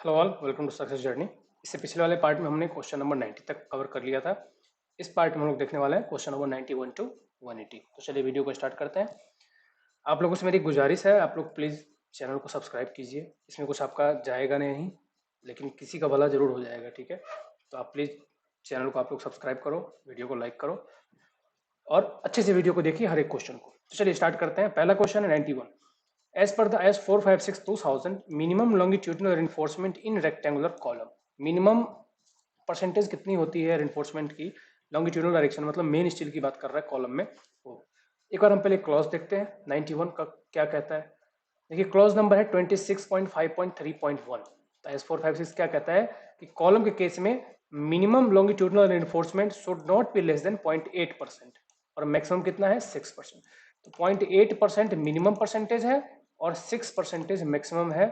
Hello all, welcome to success journey. इससे पिछले वाले पार्ट में हमने क्वेश्चन नंबर 90 तक कवर कर लिया था। इस पार्ट में हम लोग देखने वाले हैं क्वेश्चन नंबर 91 टू 180। तो चलिए वीडियो को स्टार्ट करते हैं। आप लोगों से मेरी गुजारिश है, आप लोग प्लीज़ चैनल को सब्सक्राइब कीजिए। इसमें कुछ आपका जाएगा नहीं, लेकिन किसी का भला जरूर हो जाएगा, ठीक है। तो आप प्लीज़ चैनल को आप लोग सब्सक्राइब करो, वीडियो को लाइक करो और अच्छे से वीडियो को देखिए हर एक क्वेश्चन को। तो चलिए स्टार्ट करते हैं। पहला क्वेश्चन है 91। As per the S 456/2000, minimum longitudinal reinforcement in rectangular column. Minimum percentage कितनी होती है रेनफोर्समेंट की लॉन्गिट्यूडनल डायरेक्शन, मतलब मेन स्टील की बात कर रहा है कॉलम में वो। एक बार हम पहले क्लॉज देखते हैं 91 का क्या कहता है। देखिए क्लॉज नंबर है 26.5.3.1। तो S456 क्या कहता है कि कॉलम के केस में minimum longitudinal reinforcement should not be less than 0.8% और मैक्सिमम कितना है 6%। तो 0.8% मिनिमम परसेंटेज है और 6% मैक्सिमम है।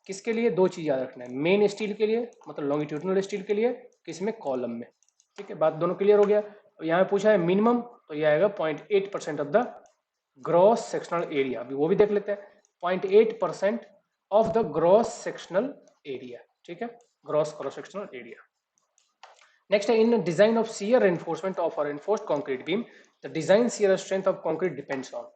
किसके लिए? दो चीज याद रखना है, मेन स्टील के लिए मतलब लॉन्गिट्यूडनल स्टील के लिए, किसमें? कॉलम में। ठीक है, बात दोनों क्लियर हो गया। और यहाँ पे पूछा है मिनिमम, तो ये आएगा 0.8% of the gross sectional area. अभी वो भी देख लेते हैं। 0.8% of the gross sectional area, ठीक है, gross cross sectional area. Next है in design of shear reinforcement of reinforced concrete beam, the design shear strength of concrete depends on.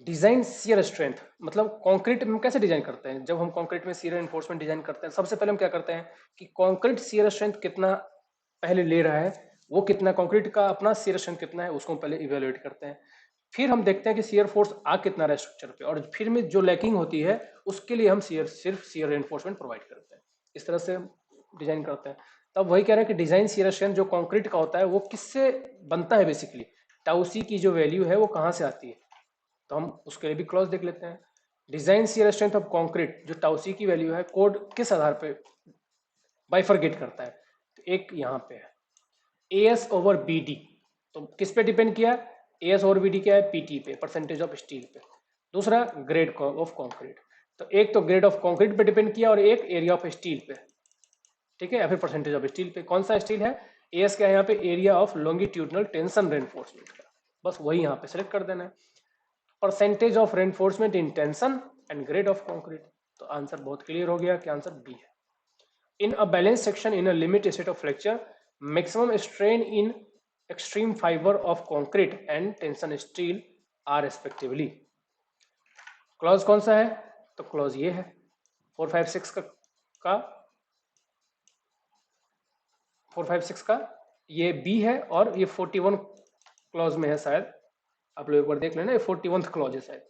Design shear strength मतलब कंक्रीट में कैसे design करते हैं। जब हम कंक्रीट में शियर एनफोर्समेंट डिजाइन करते हैं, सबसे पहले हम क्या करते हैं कि कंक्रीट शियर स्ट्रेंथ कितना पहले ले रहा है, वो कितना कंक्रीट का अपना शियर स्ट्रेंथ कितना है, उसको पहले इवेलुएट करते हैं। फिर हम देखते हैं कि शियर फोर्स आ कितना रहा है स्ट्रक्चर पे, और फिर में जो लैकिंग होती है उसके लिए हम सिर्फ शियर एनफोर्समेंट प्रोवाइड करते हैं। इस तरह से डिजाइन करते हैं। तब वही कह रहे हैं कि डिजाइन शियर स्ट्रेंथ जो कंक्रीट का होता है वो किससे बनता है बेसिकली, टाउसी की जो वैल्यू है वो कहाँ से आती है। तो हम उसके लिए भी क्लॉज देख लेते हैं। Design shear strength of concrete जो टाउसी की वैल्यू है, कोड किस आधार पे बाइफरगेट करता है। तो एक यहाँ पे है एएस ओवर बीडी, तो किस पे डिपेंड किया? एएस ओवर बीडी क्या है? पीटी पे, परसेंटेज ऑफ स्टील पे। दूसरा ग्रेड ऑफ कंक्रीट, तो एक तो ग्रेड ऑफ कंक्रीट पे डिपेंड किया और एक एरिया ऑफ स्टील पे, ठीक है, या फिर परसेंटेज ऑफ स्टील पे। कौन सा स्टील है? एएस क्या है यहाँ पे? Area of longitudinal tension reinforcement का, बस वही यहाँ पे सेलेक्ट कर देना है। Percentage of reinforcement in tension and grade of concrete. तो आंसर बहुत क्लियर हो गया कि आंसर बी है। In a balance section in a limit state of fracture, maximum strain in extreme fibre of concrete and tension steel are respectively. Clause कौन सा है? तो क्लॉज ये है 456 का 456 का ये बी है, और ये 41 क्लॉज में है शायद, आप लोग एक बार देख लेना, ये 41th क्लॉज है शायद।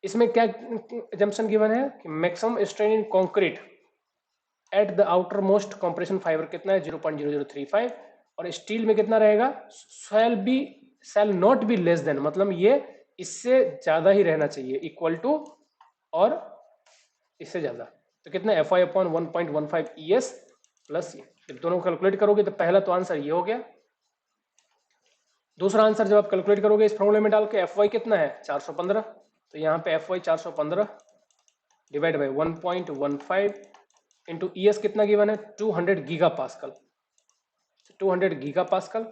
इसमें क्या एजम्पशन गिवन है कि maximum strain in concrete at the outer most compression fibre कितना है? 0.0035, और स्टील में कितना रहेगा? Shall not be less than, मतलब ये इससे ज्यादा ही रहना चाहिए, इक्वल टू और इससे ज्यादा। तो कितना? FI अपॉन 1.15 ES प्लस ये। जब दोनों कैलकुलेट करोगे तो पहला तो आंसर ये हो गया। दूसरा आंसर जब आप कैलकुलेट करोगे इस फॉर्मूले में डाल के, FY कितना है? 415। तो यहाँ पे FY 415 divide by 1.15 into ES कितना गिवन है? 200 गीगा पास्कल। 200 गीगा पास्कल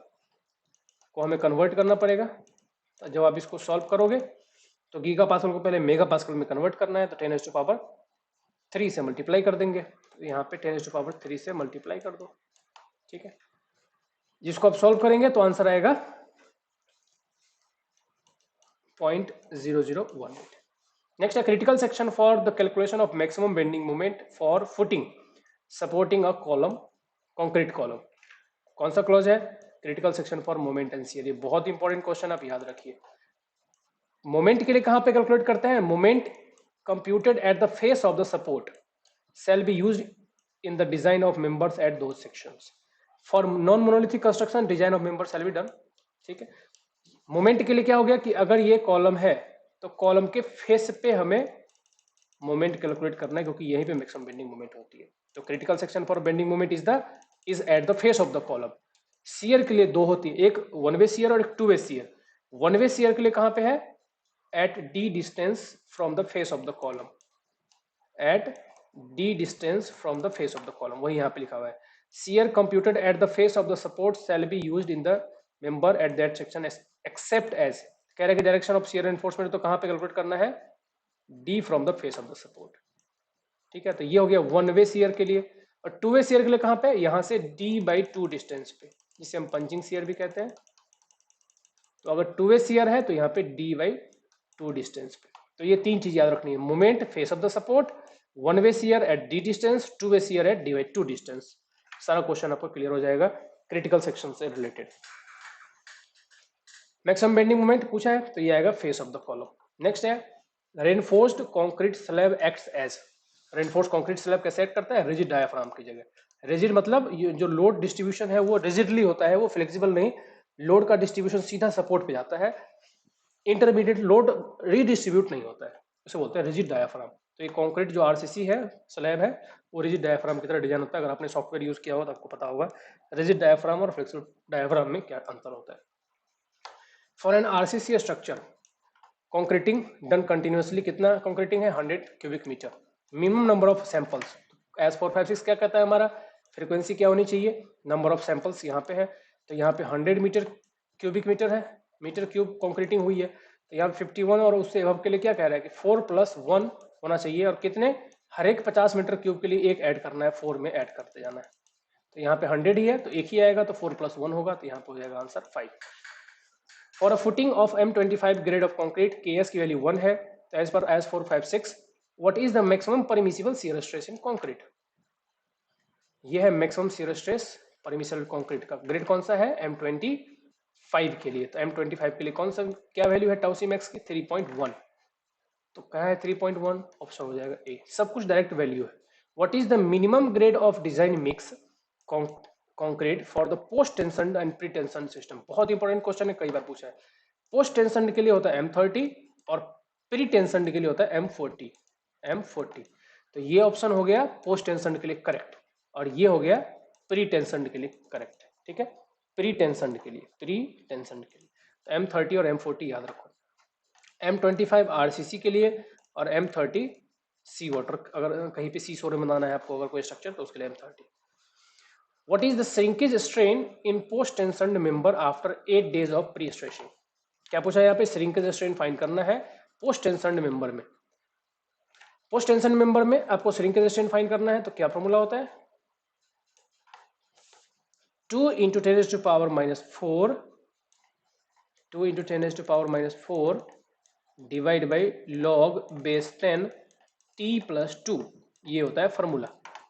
को हमें कन्वर्ट करना पड़ेगा। तो जब आप इसको सॉल्व करोगे तो गीगा पास्कल को पहले मेगा पास्कल में कन्वर्ट करना है, तो 10⁻³ से मल्टीप्लाई कर देंगे। तो यहाँ पे 10⁻³ से मल्टीप्लाई कर दो, ठीक है। जिसको आप सॉल्व करेंगे तो आंसर आएगा 0.0018। नेक्स्ट है critical section for the calculation of maximum bending moment for footing supporting a column, concrete column. कौन सा क्लॉज है? Critical section for moment and shear. ये बहुत इंपॉर्टेंट क्वेश्चन, आप याद रखिए। मोमेंट के लिए कहां पे कैलकुलेट करते हैं? Moment computed at the face of the support shall be used in the design of members at those sections. For non-monolithic construction, design of members shall be done. ठीक है। मोमेंट के लिए क्या हो गया कि अगर ये कॉलम है तो कॉलम के फेस पे हमें मोमेंट कैलकुलेट करना है, क्योंकि यहीं पे मैक्सिमम बेंडिंग मोमेंट होती है। तो critical section for bending moment is at the face of the column. Shear के लिए दो होती है, एक वन वे शियर और एक two way shear. One way shear के लिए कहां पे है? At d distance from the face of the column, at d distance from the face of the column, वही यहाँ पे लिखा हुआ है। shear computed at the face of the support shall be used in the member at that section except as, कह रहे हैं कि डायरेक्शन ऑफ shear reinforcement तो कहाँ पे कैलकुलेट करना है? d from the face of the support। ठीक है, तो ये हो गया वन वे सीयर के लिए। और टू वे सीयर के लिए कहाँ पे, यहाँ से d/2 डिस्टेंस पे, जिसे हम पंचिंग सीयर भी कहते हैं। तो अगर टू वे सीयर है तो यहाँ पे d/2 डिस्टेंस पे। तो ये तीन चीज याद रखनी है, moment face of the support, one way shear at d distance, two way shear at d/2 distance. सारा क्वेश्चन आपको क्लियर हो जाएगा क्रिटिकल सेक्शन से रिलेटेड। मैक्सिमम बेंडिंग मोमेंट पूछा है तो ये आएगा face of the column. Next है reinforced concrete slab acts as. Reinforced concrete slab कैसे एक्ट करता है, रिजिड डायाफ्राम की जगह। रिजिड मतलब ये जो लोड डिस्ट्रीब्यूशन है वो रिजिडली होता है, वो फ्लेक्सिबल नहीं, लोड का डिस्ट्रीब्यूशन सीधा सपोर्ट पे जाता है, इंटरमीडिएट लोड रीडिस्ट्रीब्यूट नहीं होता है, उसे बोलते हैं रिजिड डायाफ्राम। तो ये कंक्रीट जो आरसीसी है, स्लैब है, वो रिजिड डायाफ्राम की तरह डिजाइन होता है। अगर आपने सॉफ्टवेयर यूज किया हो तो आपको पता होगा रिजिड डायाफ्राम और फ्लेक्सिबल डायाफ्राम में क्या अंतर होता है। For an RCC structure concreting done continuously, कितना कंक्रीटिंग है, 100 cubic metre. Minimum number of samples as 456 क्या कहता है हमारा, फ्रीक्वेंसी क्या होनी चाहिए, नंबर ऑफ सैंपल्स यहाँ पे है, तो यहाँ पे 100 मीटर क्यूबिक मीटर है, मीटर क्यूब कंक्रीटिंग हुई है। तो यहाँ 51 और उससे अब के लिए क्या कह रहा है कि 4+1 होना चाहिए, और कितने, हर एक 50 मीटर क्यूब के लिए एक ऐड करना है, 4 में ऐड करते जाना है। तो यहाँ पे 100 ही है तो एक ही आएगा, तो 4+1 होगा, तो यहाँ पे हो जाएगा answer 5। For a footing of M25 grade of concrete, KS की वैल्यू 1 है, तो as per as 456 what is the maximum permissible shear stress in concrete. ये है maximum shear stress permissible concrete का, ग्रेड कौन सा है, M25 के लिए। तो M25 के लिए कौन सा क्या वैल्यू है टाउ सी मैक्स की, 3.1। तो क्या है 3.1, ऑप्शन हो जाएगा ए, सब कुछ डायरेक्ट वैल्यू है। What is the minimum grade of design mix concrete for the post tension and pre tension system. बहुत इंपॉर्टेंट क्वेश्चन है, कई बार पूछा है। पोस्ट टेंशन के लिए होता है M30 और प्री टेंशन के लिए होता है M40। तो ये ऑप्शन हो गया पोस्ट टेंशन के लिए करेक्ट, और ये हो गया प्री टेंशन के लिए करेक्ट। ठीक है, प्री टेंशन के लिए, तो M30 और M40 याद रखो। M25 RCC के लिए और M30 सी वाटर, अगर कहीं पे सी सोरे बनाना है आपको अगर कोई स्ट्रक्चर, तो उसके लिए M30। What is the shrinkage strain in post tensioned member after 8 days of pre-stressing? क्या पूछा है यहाँ पे, श्रिंकेज स्ट्रेन फाइंड करना है पोस्ट टेंशनड मेंबर में। पोस्ट टेंशन मेंबर में आपको श्रिंकेज स्ट्रेन फाइंड करना है, तो क्या फॉर्मूला होता है, 2 × 10⁻⁴, 2 × 10⁻⁴ divide by log base 10 t+2, ये होता है फॉर्मूला।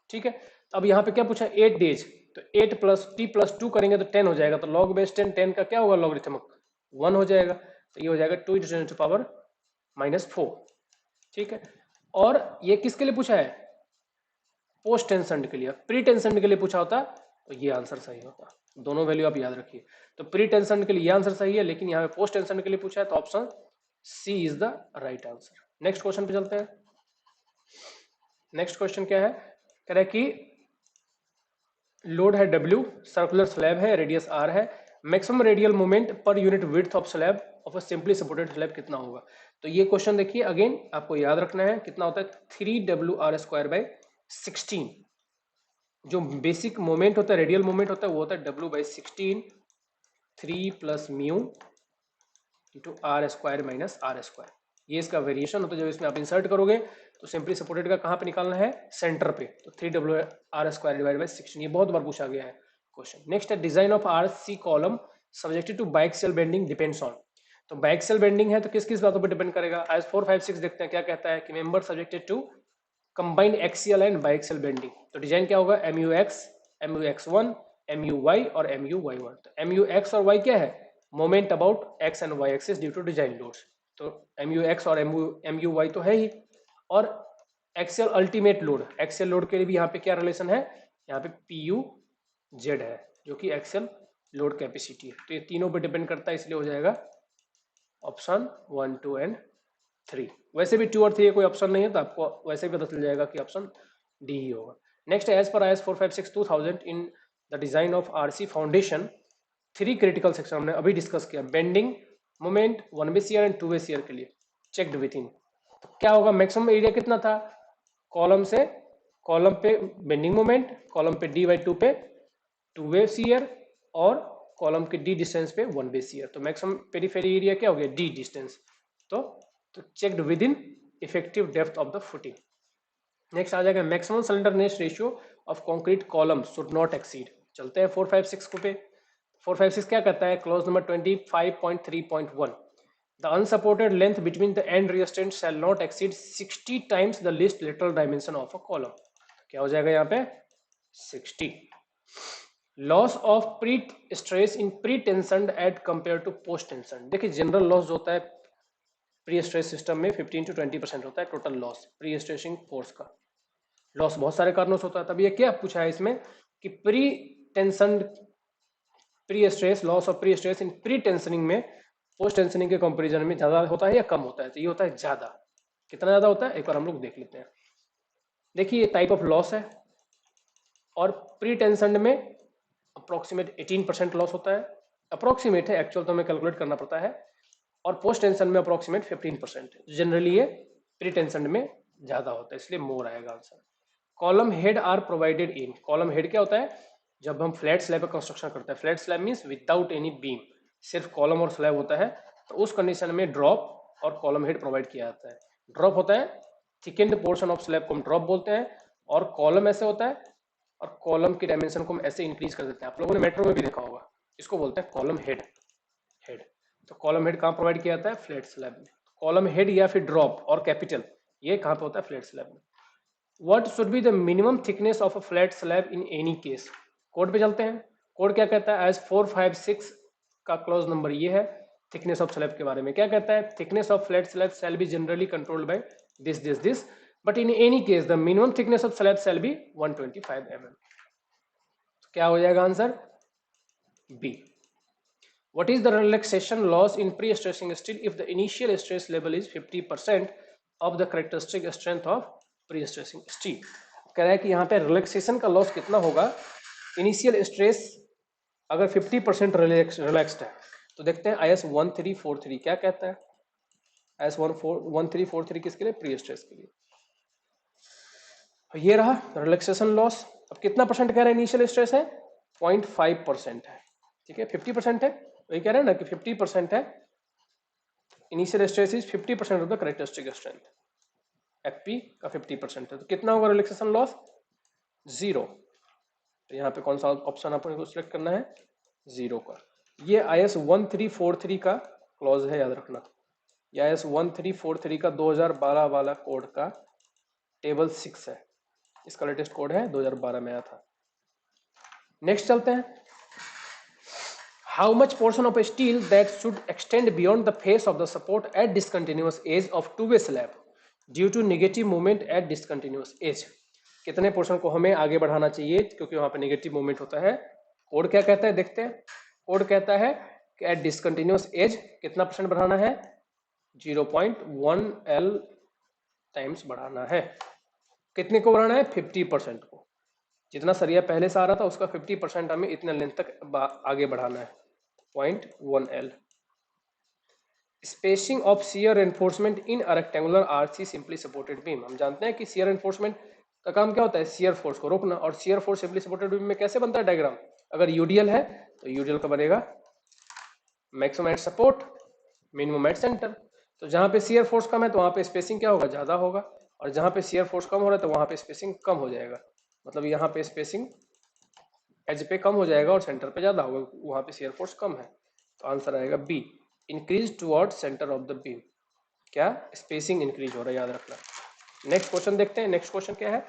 ठीक है, अब यहाँ पे क्या पूछा, 8 डेज, तो 8 + t+2 करेंगे तो 10 हो जाएगा, तो log बेस 10 का क्या होगा, लॉगरिथमिक 1 हो जाएगा, तो ये हो जाएगा 2 × 10⁻⁴। ठीक है, और ये किसके लिए पूछा है, पोस्ट टेंशन के लिए। प्री टेंशन के लिए पूछा होता तो ये आंसर सही होता। दोनों वैल्यू आप याद रखिए, तो प्री टेंशन के लिए ये आंसर सही है, लेकिन यहाँ पे पोस्ट टेंशन के लिए पूछा है, तो option C is the right answer. Next question पे चलते हैं। नेक्स्ट क्वेश्चन क्या है, कह रहा है कि लोड है W, सर्कुलर स्लैब है, रेडियस R है, maximum radial moment per unit width of slab of a simply supported slab कितना होगा। तो ये क्वेश्चन देखिए, अगेन आपको याद रखना है कितना होता है, 3WR²/16। जो बेसिक मोमेंट होता है, रेडियल मोमेंट होता है, वो होता है W/16, 3 + μ × R² - R²। ये इसका वेरिएशन होता है, जब इसमें आप इंसर्ट करोगे तो सिंपली सपोर्टेड का कहाँ पे निकालना है, सेंटर पे, तो 3WR² ये बहुत बार पूछा गया है क्वेश्चन। नेक्स्ट है design of RC column subjected to biaxial bending depends on. तो बाइक्सियल बेंडिंग है तो किस किस बातों पर डिपेंड करेगा, आज 4, 5, 6 देखते हैं क्या कहता है कि member subjected to combined axial and biaxial bending. तो डिजाइन क्या होगा, MUX, MUX1, MUY और MUY1। तो MUX और Y क्या है, moment about X and Y axis due to design loads. तो MUX और MUY तो है ही, और axial ultimate load, axial load के लिए भी यहाँ पे क्या रिलेशन है, यहाँ पे PUZ है, जो कि एक्सियल लोड कैपेसिटी है। तो ये तीनों पे डिपेंड करता है, इसलिए हो जाएगा ऑप्शन 1, 2 एंड 3। वैसे भी 2 और 3 कोई ऑप्शन नहीं है, तो आपको वैसे भी पता चल जाएगा कि ऑप्शन डी ही होगा। Next as per IS 456/2000 in the design of RC foundation 3 critical section हमने अभी डिस्कस किया, bending moment, one way shear and two way shear के लिए चेक्ड विथ इन। तो क्या होगा, मैक्सिमम एरिया कितना था, कॉलम से कॉलम पे बेंडिंग मोमेंट, कॉलम पे D/2 पे टू वे शियर, और कॉलम के D डिस्टेंस पे वन वे शियर। तो मैक्सिमम पेरिफेरी एरिया क्या हो गया, D डिस्टेंस। तो checked with in effective depth of the footing. Next आ जाएगा maximum slenderness ratio of concrete column should not exceed. चलते हैं 456 को पे। 456 क्या कहता है, clause number 25.3.1, the unsupported length between the end restraint shall not exceed 60 times the least lateral dimension of a column. क्या हो जाएगा यहाँ पे 60। Loss of pre stress in pre tension at compare to post tension. देखिए general loss जो होता है pre stress system में 15 to 20% होता है total loss pre stressing force का। लॉस बहुत सारे कारणों से होता है, तब ये क्या पूछा है इसमें कि pre tension pre stress loss of pre stress in pre tensioning में पोस्ट टेंशनिंग के कंपैरिजन में ज्यादा होता है या कम होता है, तो ये होता है ज्यादा। कितना ज्यादा होता है एक बार हम लोग देख लेते हैं। देखिए ये टाइप ऑफ लॉस है और प्री टेंशन में अप्रोक्सीमेट 18% लॉस होता है, अप्रोक्सीमेट है, एक्चुअल तो हमें कैलकुलेट करना पड़ता है, और पोस्ट टेंशन में अप्रोक्सीमेट 15%। जनरली ये प्री टेंशन में ज्यादा होता है, इसलिए मोर आएगा answer. Column head are provided in, column head क्या होता है, जब हम फ्लैट स्लैब का कंस्ट्रक्शन करते हैं, flat slab means without any beam, सिर्फ कॉलम और स्लैब होता है, तो उस कंडीशन में ड्रॉप और कॉलम हेड प्रोवाइड किया जाता है। ड्रॉप होता है थिकेंड पोर्शन ऑफ स्लैब को हम ड्रॉप बोलते हैं, और कॉलम ऐसे होता है और कॉलम की डायमेंशन को हम ऐसे इंक्रीज कर देते हैं। आप लोगों ने मेट्रो में भी देखा होगा, इसको बोलते हैं कॉलम हेड। हेड तो कॉलम हेड कहाँ प्रोवाइड किया जाता है, फ्लैट स्लैब में। कॉलम हेड या फिर ड्रॉप और कैपिटल ये कहाँ पे होता है, फ्लैट स्लैब में। What should be the minimum thickness of a flat slab in any case? Code पे चलते हैं। कोड क्या कहता है, एज 456 का क्लॉज नंबर ये है थिकनेस ऑफ स्लैब के बारे में। क्या कहता है, thickness of flat slab shall be generally controlled by this but in any case the minimum thickness of slab shall be 125 mm। तो क्या हो जाएगा answer B. What is the relaxation loss in pre-stressing steel if the initial stress level is 50% of the characteristic strength of pre-stressing steel? कह रहा है कि यहाँ पे रिलैक्सेशन का लॉस कितना होगा, इनिशियल स्ट्रेस अगर 50% रिलैक्स्ड है। तो देखते हैं IS 1343 क्या कहता है। IS 1343 किसके लिए, प्री स्ट्रेस के लिए। ये रहा रिलैक्सेशन लॉस। अब कितना परसेंट कह रहा है इनिशियल स्ट्रेस है, 0.5% है, ठीक है 50% है, वही कह रहे हैं ना कि 50% है, initial stress is 50% of the characteristic strength, FP का 50% है, तो कितना होगा रिलैक्सेशन लॉस, 0। तो यहाँ पे कौन सा ऑप्शन आपको सिलेक्ट करना है, 0 का। ये IS 1343 का क्लॉज है, याद रखना। ये IS 1343 का 2012 वाला कोड का टेबल 6 है, इसका लेटेस्ट कोड है 2012 में आया था। नेक्स्ट चलते हैं। How much portion of a steel that should extend beyond the face of the support at discontinuous edge of two-way slab due to negative moment at discontinuous edge? कितने portion को हमें आगे बढ़ाना चाहिए क्योंकि वहां पे नेगेटिव मोमेंट होता है। कोड क्या कहता है देखते हैं। कोड कहता है कि एट डिसकंटिन्यूअस एज कितना परसेंट बढ़ाना है, 0.1 L टाइम्स बढ़ाना है। कितने को बढ़ाना है, 50% को। जितना सरिया पहले से आ रहा था उसका 50% हमें इतने लेंथ तक आगे बढ़ाना है, 0.1 L। Spacing of shear enforcement in a rectangular RC simply supported beam. हम जानते हैं कि शियर एनफोर्समेंट का काम क्या होता है, शियर फोर्स को रोकना, और shear force simply supported beam में कैसे बनता है डायग्राम, अगर यूडीएल है तो यूडीएल का बनेगा maximum eight support minimum at centre. तो जहां पे शियर फोर्स कम है तो वहां पे स्पेसिंग क्या होगा, ज्यादा होगा, और जहां पे शियर फोर्स कम हो रहा है तो वहां पे स्पेसिंग कम हो जाएगा। मतलब यहाँ पे स्पेसिंग एज पे कम हो जाएगा और सेंटर पे ज्यादा होगा, वहां पे शियर फोर्स कम है। तो आंसर आएगा B, increase toward centre of the beam. क्या, स्पेसिंग इंक्रीज हो रहा है, याद रखना। नेक्स्ट क्वेश्चन देखते हैं। नेक्स्ट क्वेश्चन क्या है,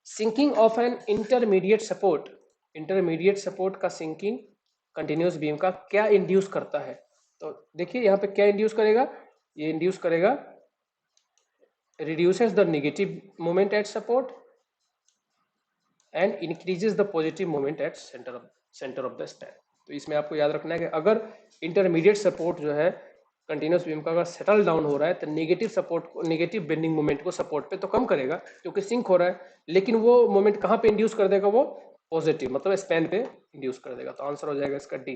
sinking of an intermediate support. Intermediate support का सिंकिंग कंटिन्यूअस बीम का क्या इंड्यूस करता है। तो देखिए यहाँ पे क्या इंड्यूस करेगा, ये इंड्यूस करेगा reduces the negative moment at support and increases the positive moment at center of the span। तो इसमें आपको याद रखना है कि अगर इंटरमीडिएट सपोर्ट जो है कंटिन्यूअस बीम का अगर सेटल डाउन हो रहा है तो नेगेटिव सपोर्ट को, नेगेटिव बेंडिंग मोमेंट को सपोर्ट पे तो कम करेगा क्योंकि सिंक हो रहा है, लेकिन वो मोमेंट कहाँ पे इंड्यूस कर देगा, वो पॉजिटिव मतलब स्पैन पे इंड्यूस कर देगा। तो आंसर हो जाएगा इसका डी।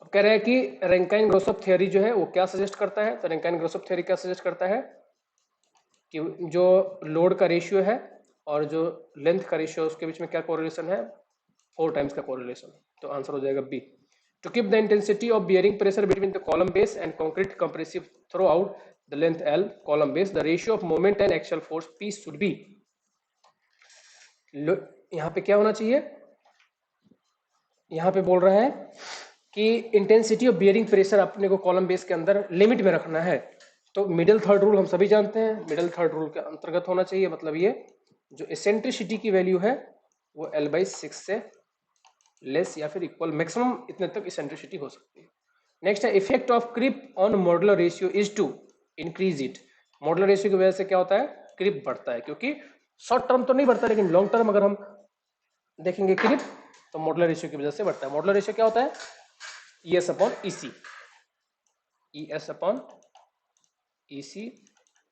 अब कह रहे हैं कि रैंकाइन ग्रोसोफ थ्योरी जो है वो क्या सजेस्ट करता है, तो रैंकाइन ग्रोसोफ थ्योरी क्या सजेस्ट करता है कि जो लोड का रेशियो है और जो लेंथ का रेशियो है उसके बीच में क्या कोरिलेशन है, 4 टाइम्स का कोरिलेशन। तो आंसर हो जाएगा B. To keep the intensity of bearing pressure between the column base and concrete compressive throughout the length L, column base, the ratio of moment and axial force P should be, यहाँ पे क्या होना चाहिए, यहाँ पे बोल रहा है कि इंटेंसिटी ऑफ बियरिंग प्रेशर अपने को कॉलम बेस के अंदर लिमिट में रखना है। तो मिडिल थर्ड रूल हम सभी जानते हैं, मिडिल थर्ड रूल के अंतर्गत होना चाहिए, मतलब ये जो एसेंट्रिसिटी की वैल्यू है वो L/6 से लेस या फिर इक्वल, मैक्सिमम इतने तक एसेंट्रिसिटी हो सकती है। नेक्स्ट है effect of creep on modular ratio is to increase it. Modular ratio की वजह से क्या होता है, क्रिप बढ़ता है, क्योंकि शॉर्ट टर्म तो नहीं बढ़ता लेकिन लॉन्ग टर्म अगर हम देखेंगे क्रिप तो मॉडुलर रेशियो की वजह से बढ़ता है। मॉडुलर रेशियो क्या होता है, ES upon EC, ES upon EC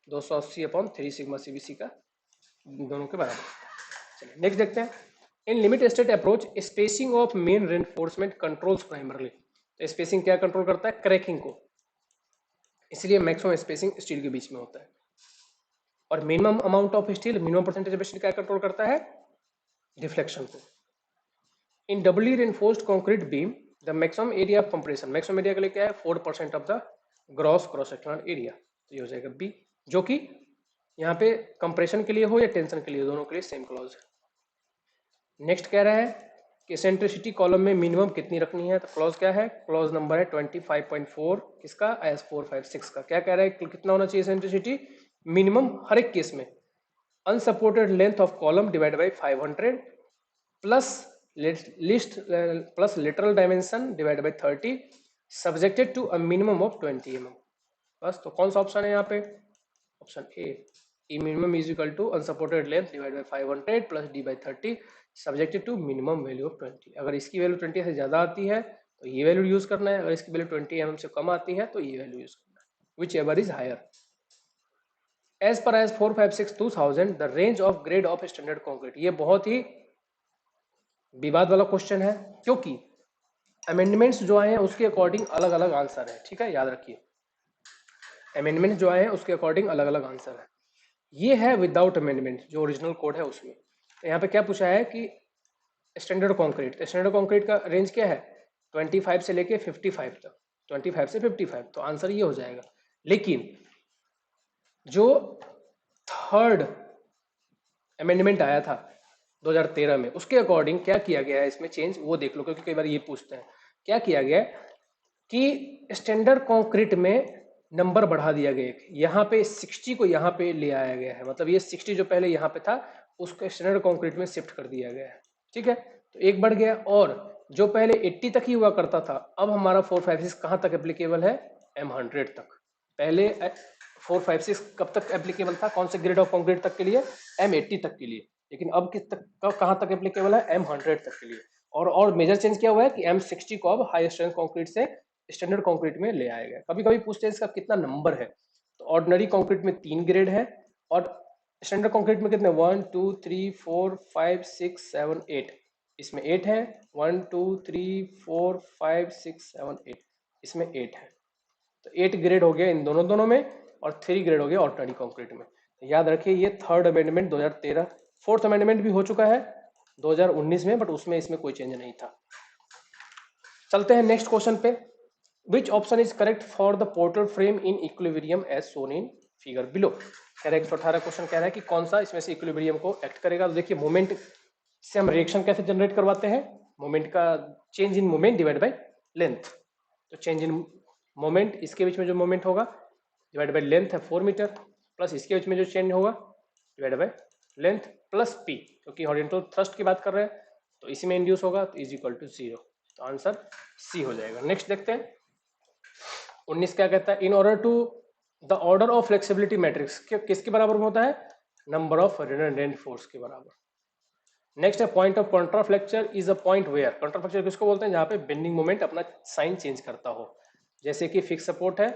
280 upon 3 sigma CBC का दोनों के बराबर। चलिए नेक्स्ट देखते हैं, इन limit state approach spacing of main reinforcement controls primarily. तो स्पेसिंग क्या कंट्रोल करता है, क्रैकिंग को, इसलिए मैक्सिमम स्पेसिंग स्टील के बीच में होता है। और minimum amount of steel, minimum percentage of steel क्या कंट्रोल करता है, डिफ्लेक्शन को। In doubly reinforced concrete beam the maximum area of compression, maximum area के लिए क्या है 4% of the gross cross sectional area, तो ये हो जाएगा बी, जो कि यहाँ पे कंप्रेशन के लिए हो या टेंशन के लिए, दोनों के लिए सेम क्लॉज है। नेक्स्ट कह रहा है कि एसेंट्रिसिटी कॉलम में मिनिमम कितनी रखनी है, तो क्लॉज क्या है, क्लॉज नंबर है 25.4 किसका, IS-456 का। क्या कह रहा है, कितना होना चाहिए एसेंट्रिसिटी, मिनिमम हर एक केस में unsupported length of column divide by 500 plus least plus lateral dimension divide by 30 subjected to a minimum of 20 mm। बस, तो कौन सा ऑप्शन है यहाँ पे, option A, E minimum is equal to unsupported length divide by 500 plus D by 30 subjected to minimum value of 20। अगर इसकी value 20 से ज्यादा आती है तो ये वैल्यू यूज करना है, अगर इसकी वैल्यू 20 mm से कम आती है तो ये वैल्यू यूज करना है, whichever is higher. As per as 456 2000 the range of grade of standard concrete. ये बहुत ही विवाद वाला क्वेश्चन है, क्योंकि अमेंडमेंट्स जो आए हैं उसके अकॉर्डिंग अलग अलग आंसर है, ठीक है, याद रखिए, अमेंडमेंट जो आए हैं उसके अकॉर्डिंग अलग अलग आंसर है। ये है विदाउट अमेंडमेंट जो ओरिजिनल कोड है उसमें। तो यहाँ पे क्या पूछा है कि स्टैंडर्ड कॉन्क्रीट, स्टैंडर्ड कॉन्क्रीट का रेंज क्या है 25 से लेके 55 तक, 25 से 55, तो आंसर ये हो जाएगा। लेकिन जो थर्ड अमेंडमेंट आया था 2013 में, उसके अकॉर्डिंग क्या किया गया है इसमें चेंज, वो देख लो, क्योंकि कई बार ये पूछते हैं। क्या किया गया है कि स्टैंडर्ड कॉन्क्रीट में नंबर बढ़ा दिया गया, यहाँ पे 60 को यहाँ पे ले आया गया है, मतलब ये 60 जो पहले यहाँ पे था उसको स्टैंडर्ड कॉन्क्रीट में शिफ्ट कर दिया गया है, ठीक है, तो एक बढ़ गया। और जो पहले 80 तक ही हुआ करता था, अब हमारा 456 कहाँ तक एप्लीकेबल है, M100 तक। पहले 456 कब तक एप्लीकेबल था, कौन से ग्रेड ऑफ कॉन्क्रीट तक के लिए, M80 तक के लिए, लेकिन अब किस तक, कहाँ तक एप्लीकेबल है, M100 तक के लिए। और मेजर चेंज क्या हुआ है कि M60 को अब हाई स्ट्रेंथ कॉन्क्रीट से स्टैंडर्ड कॉन्क्रीट में ले आया गया। कभी कभी पूछते हैं इसका कितना नंबर है, तो ऑर्डिनरी कॉन्क्रीट में 3 ग्रेड है और स्टैंडर्ड कॉन्क्रीट में कितने 1 2 3 4 5 6 7 8, इसमें 8 है, 1 2 3 4 5 6 7 8, इसमें 8 है, तो 8 ग्रेड हो गया इन दोनों में और 3 ग्रेड हो गया ऑर्डिनरी कॉन्क्रीट में। तो याद रखिए ये थर्ड अमेंडमेंट 2013, फोर्थ अमेंडमेंट भी हो चुका है 2019 में, बट उसमें इसमें कोई चेंज नहीं था। चलते हैं नेक्स्ट क्वेश्चन पे, which option is correct for the portal frame in equilibrium as shown in figure below. Correct 18 question कह रहा है कि कौन सा इसमें से इक्विलिब्रियम को एक्ट करेगा। तो देखिए मोमेंट से हम रिएक्शन कैसे जनरेट करवाते हैं, मोमेंट का change in moment divide by length, तो चेंज इन मोमेंट, इसके बीच में जो मोमेंट होगा डिवाइड बाय लेंथ है 4 मीटर, प्लस इसके बीच में जो चेंज होगा divide by length plus P, क्योंकि हॉरिजॉन्टल थ्रस्ट की बात कर रहे हैं तो इसी में इंड्यूस होगा, तो इज इक्वल टू 0, तो आंसर सी हो जाएगा। नेक्स्ट देखते हैं 19 क्या कहता है, in order to the order of flexibility matrix किसके बराबर में होता है, नंबर ऑफ रिडंडेंट फोर्स के बराबर। नेक्स्ट है point of contraflexure is a point where, contraflexure किसको बोलते हैं, जहां पे बेंडिंग मोमेंट अपना साइन चेंज करता हो। जैसे कि फिक्स सपोर्ट है,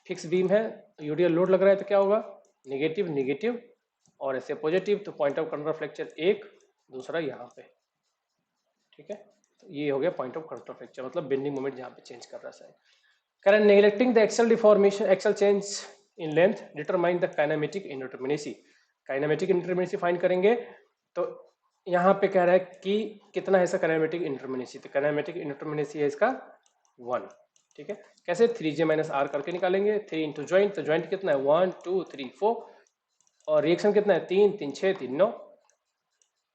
फिक्स बीम है, यूडियल लोड लग रहा है तो क्या होगा, नेगेटिव नेगेटिव, और ऐसे पॉजिटिव, तो पॉइंट ऑफ कॉन्ट्राफ्लेक्चर एक, दूसरा यहाँ पे, ठीक है, तो ये हो गया पॉइंट ऑफ कॉन्ट्राफ्लेक्चर, मतलब बेंडिंग मोमेंट जहाँ पे चेंज कर रहा है sign. Current neglecting the axial deformation, axial change in length, determine the kinematic indeterminacy. Kinematic indeterminacy find करेंगे, तो यहाँ पे कह रहा है कि कितना है इसका kinematic indeterminacy, तो kinematic indeterminacy है इसका 1, ठीक है, कैसे 3j माइनस आर करके निकालेंगे, 3 इंटू ज्वाइंट, तो ज्वाइंट कितना है 1 2 3 4, और रिएक्शन कितना है 3 3 6 3 9,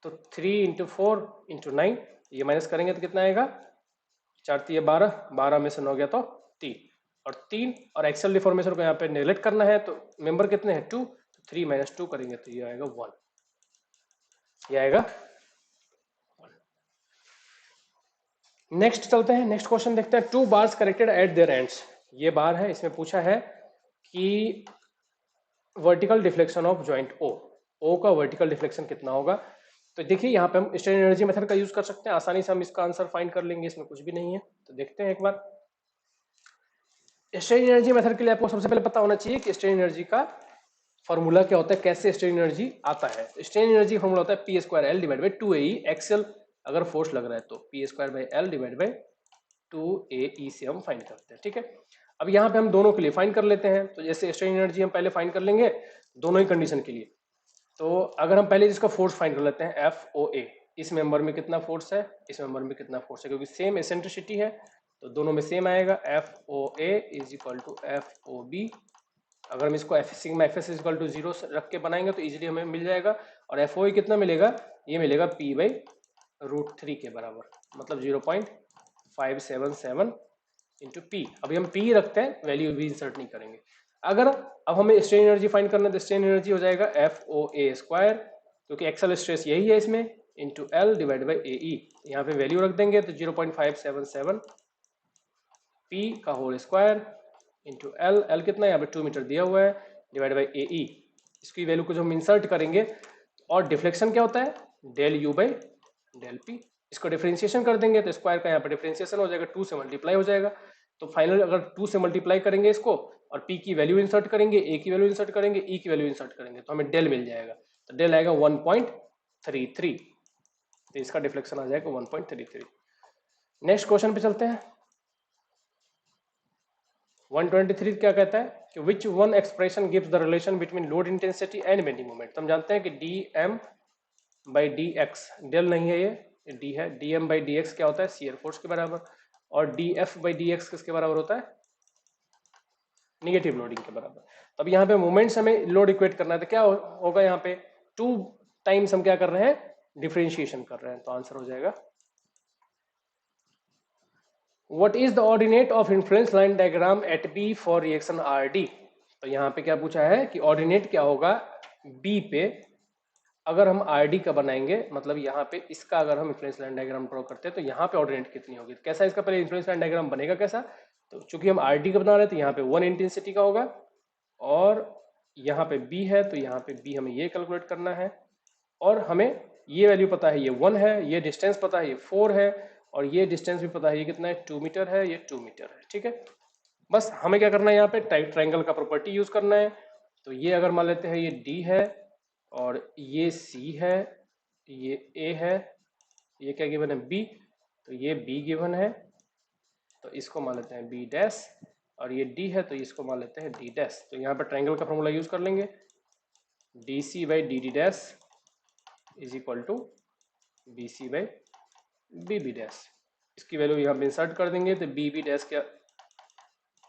तो 3 इंटू 4 इंटू 9, ये माइनस करेंगे तो कितना आएगा 4 3 12, 12 में से 9 गया तो 3, और 3 और एक्सेल डिफॉर्मेशन को यहाँ पे नेगलेक्ट करना है, तो मेंबर कितने हैं 2, तो 3 माइनस 2 करेंगे तो ये आएगा 1, ये आएगा 1। नेक्स्ट चलते हैं, नेक्स्ट क्वेश्चन देखते हैं। 2 bars connected eight there ends, ये बार है, इसमें पूछा है कि वर्टिकल डिफ्लेक्शन ऑफ जॉइंट ओ का वर्टिकल डिफ्लेक्शन कितना होगा। तो देखिए यहाँ पे हम स्ट्रेन एनर्जी मेथड का यूज कर सकते हैं, आसानी से हम इसका आंसर फाइंड कर लेंगे, इसमें कुछ भी नहीं है। तो देखते हैं एक बार। स्ट्रेन एनर्जी मेथड के लिए आपको सबसे पहले पता होना चाहिए कि स्ट्रेन एनर्जी का फॉर्मूला क्या होता है, कैसे स्ट्रेन एनर्जी आता है। स्ट्रेन एनर्जी फॉर्मूला होता है P square L divide by 2AE axial, अगर फोर्स लग रहा है तो P square by L divide by 2AE से हम फाइंड करते हैं। ठीक है, अब यहाँ पे हम दोनों के लिए फाइंड कर लेते हैं। तो जैसे स्ट्रेन एनर्जी हम पहले फाइंड कर लेंगे दोनों ही कंडीशन के लिए। तो अगर हम पहले जिसका फोर्स फाइंड कर लेते हैं FOA, इस मेंबर में कितना फोर्स है, इस मेंबर में कितना फोर्स है, क्योंकि सेम एसेंट्रिसिटी है तो दोनों में सेम आएगा। FOA is equal to FOB, अगर हम इसको sigma FS is equal to 0 रख के बनाएंगे तो इजीली हमें मिल जाएगा। और FOA कितना मिलेगा, ये मिलेगा P बाई √3 के बराबर, मतलब 0.577 इंटू P। अभी हम P रखते हैं, वैल्यू भी इंसर्ट नहीं करेंगे। अगर अब हमें स्ट्रेन एनर्जी फाइंड करना है तो स्ट्रेन एनर्जी हो जाएगा FOA स्क्वायर, क्योंकि एक्सल स्ट्रेस यही है इसमें, into L divide by AE, यहाँ पे वैल्यू रख देंगे तो 0.577 P का होल स्क्वायर इंटू L कितना है यहाँ पे 2 मीटर दिया हुआ है, डिवाइड बाई AE, इसकी वैल्यू को जो हम इंसर्ट करेंगे। और डिफ्लेक्शन क्या होता है del U by del P, इसको डिफरेंशिएशन कर देंगे तो स्क्वायर का यहाँ पे डिफरेंशिएशन हो जाएगा, 2 से मल्टीप्लाई हो जाएगा। तो फाइनल अगर 2 से मल्टीप्लाई करेंगे इसको और P की वैल्यू इंसर्ट करेंगे, A की वैल्यू इंसर्ट करेंगे, E की वैल्यू इंसर्ट करेंगे तो हमें डेल मिल जाएगा। तो डेल आएगा 1.33, तो इसका डिफ्लेक्शन आ जाएगा 1.33। नेक्स्ट क्वेश्चन पे चलते हैं। 123 क्या कहता है कि which one expression gives the relation between load intensity and bending moment. तो हम जानते हैं कि dm बाई dx, डेल नहीं है ये d है, dm बाई dx क्या होता है शियर फोर्स के बराबर, और df बाई dx किसके बराबर होता है निगेटिव लोडिंग के बराबर। तो अब यहाँ पे मोमेंट्स हमें लोड इक्वेट करना है तो क्या होगा, यहाँ पे 2 टाइम्स हम क्या कर रहे हैं डिफरेंशिएशन कर रहे हैं, तो आंसर हो जाएगा What is the ordinate of influence line diagram at B for reaction RD। तो यहाँ पे क्या पूछा है कि ऑर्डिनेट क्या होगा B पे अगर हम RD का बनाएंगे, मतलब यहाँ पे इसका अगर हम इन्फ्लुएंस लाइन डायग्राम ड्रॉ करते हैं तो यहाँ पे ऑर्डिनेट कितनी होगी, कैसा इसका पहले इन्फ्लुएंस लाइन डायग्राम बनेगा कैसा। तो चूंकि हम RD का बना रहे हैं तो यहाँ पे 1 इंटेंसिटी का होगा, और यहाँ पे B है तो यहाँ पे B हमें ये कैलकुलेट करना है, और हमें ये वैल्यू पता है ये 1 है, ये डिस्टेंस पता है ये 4 है, और ये डिस्टेंस भी पता है ये कितना है 2 मीटर है, ये 2 मीटर है। ठीक है, बस हमें क्या करना है यहाँ पे ट्राइंगल का प्रॉपर्टी यूज करना है। तो ये अगर मान लेते हैं ये D है और ये C है, ये A है, ये क्या गिवन है B, तो ये B गिवन है तो इसको मान लेते हैं B डैश, और ये D है तो इसको मान लेते हैं D डैश। तो यहाँ पर ट्राइंगल का फॉर्मूला यूज कर लेंगे, DC by DD dash is equal to BC by BB dash. इसकी वैल्यू यहाँ पे इंसर्ट कर देंगे तो BB डैश का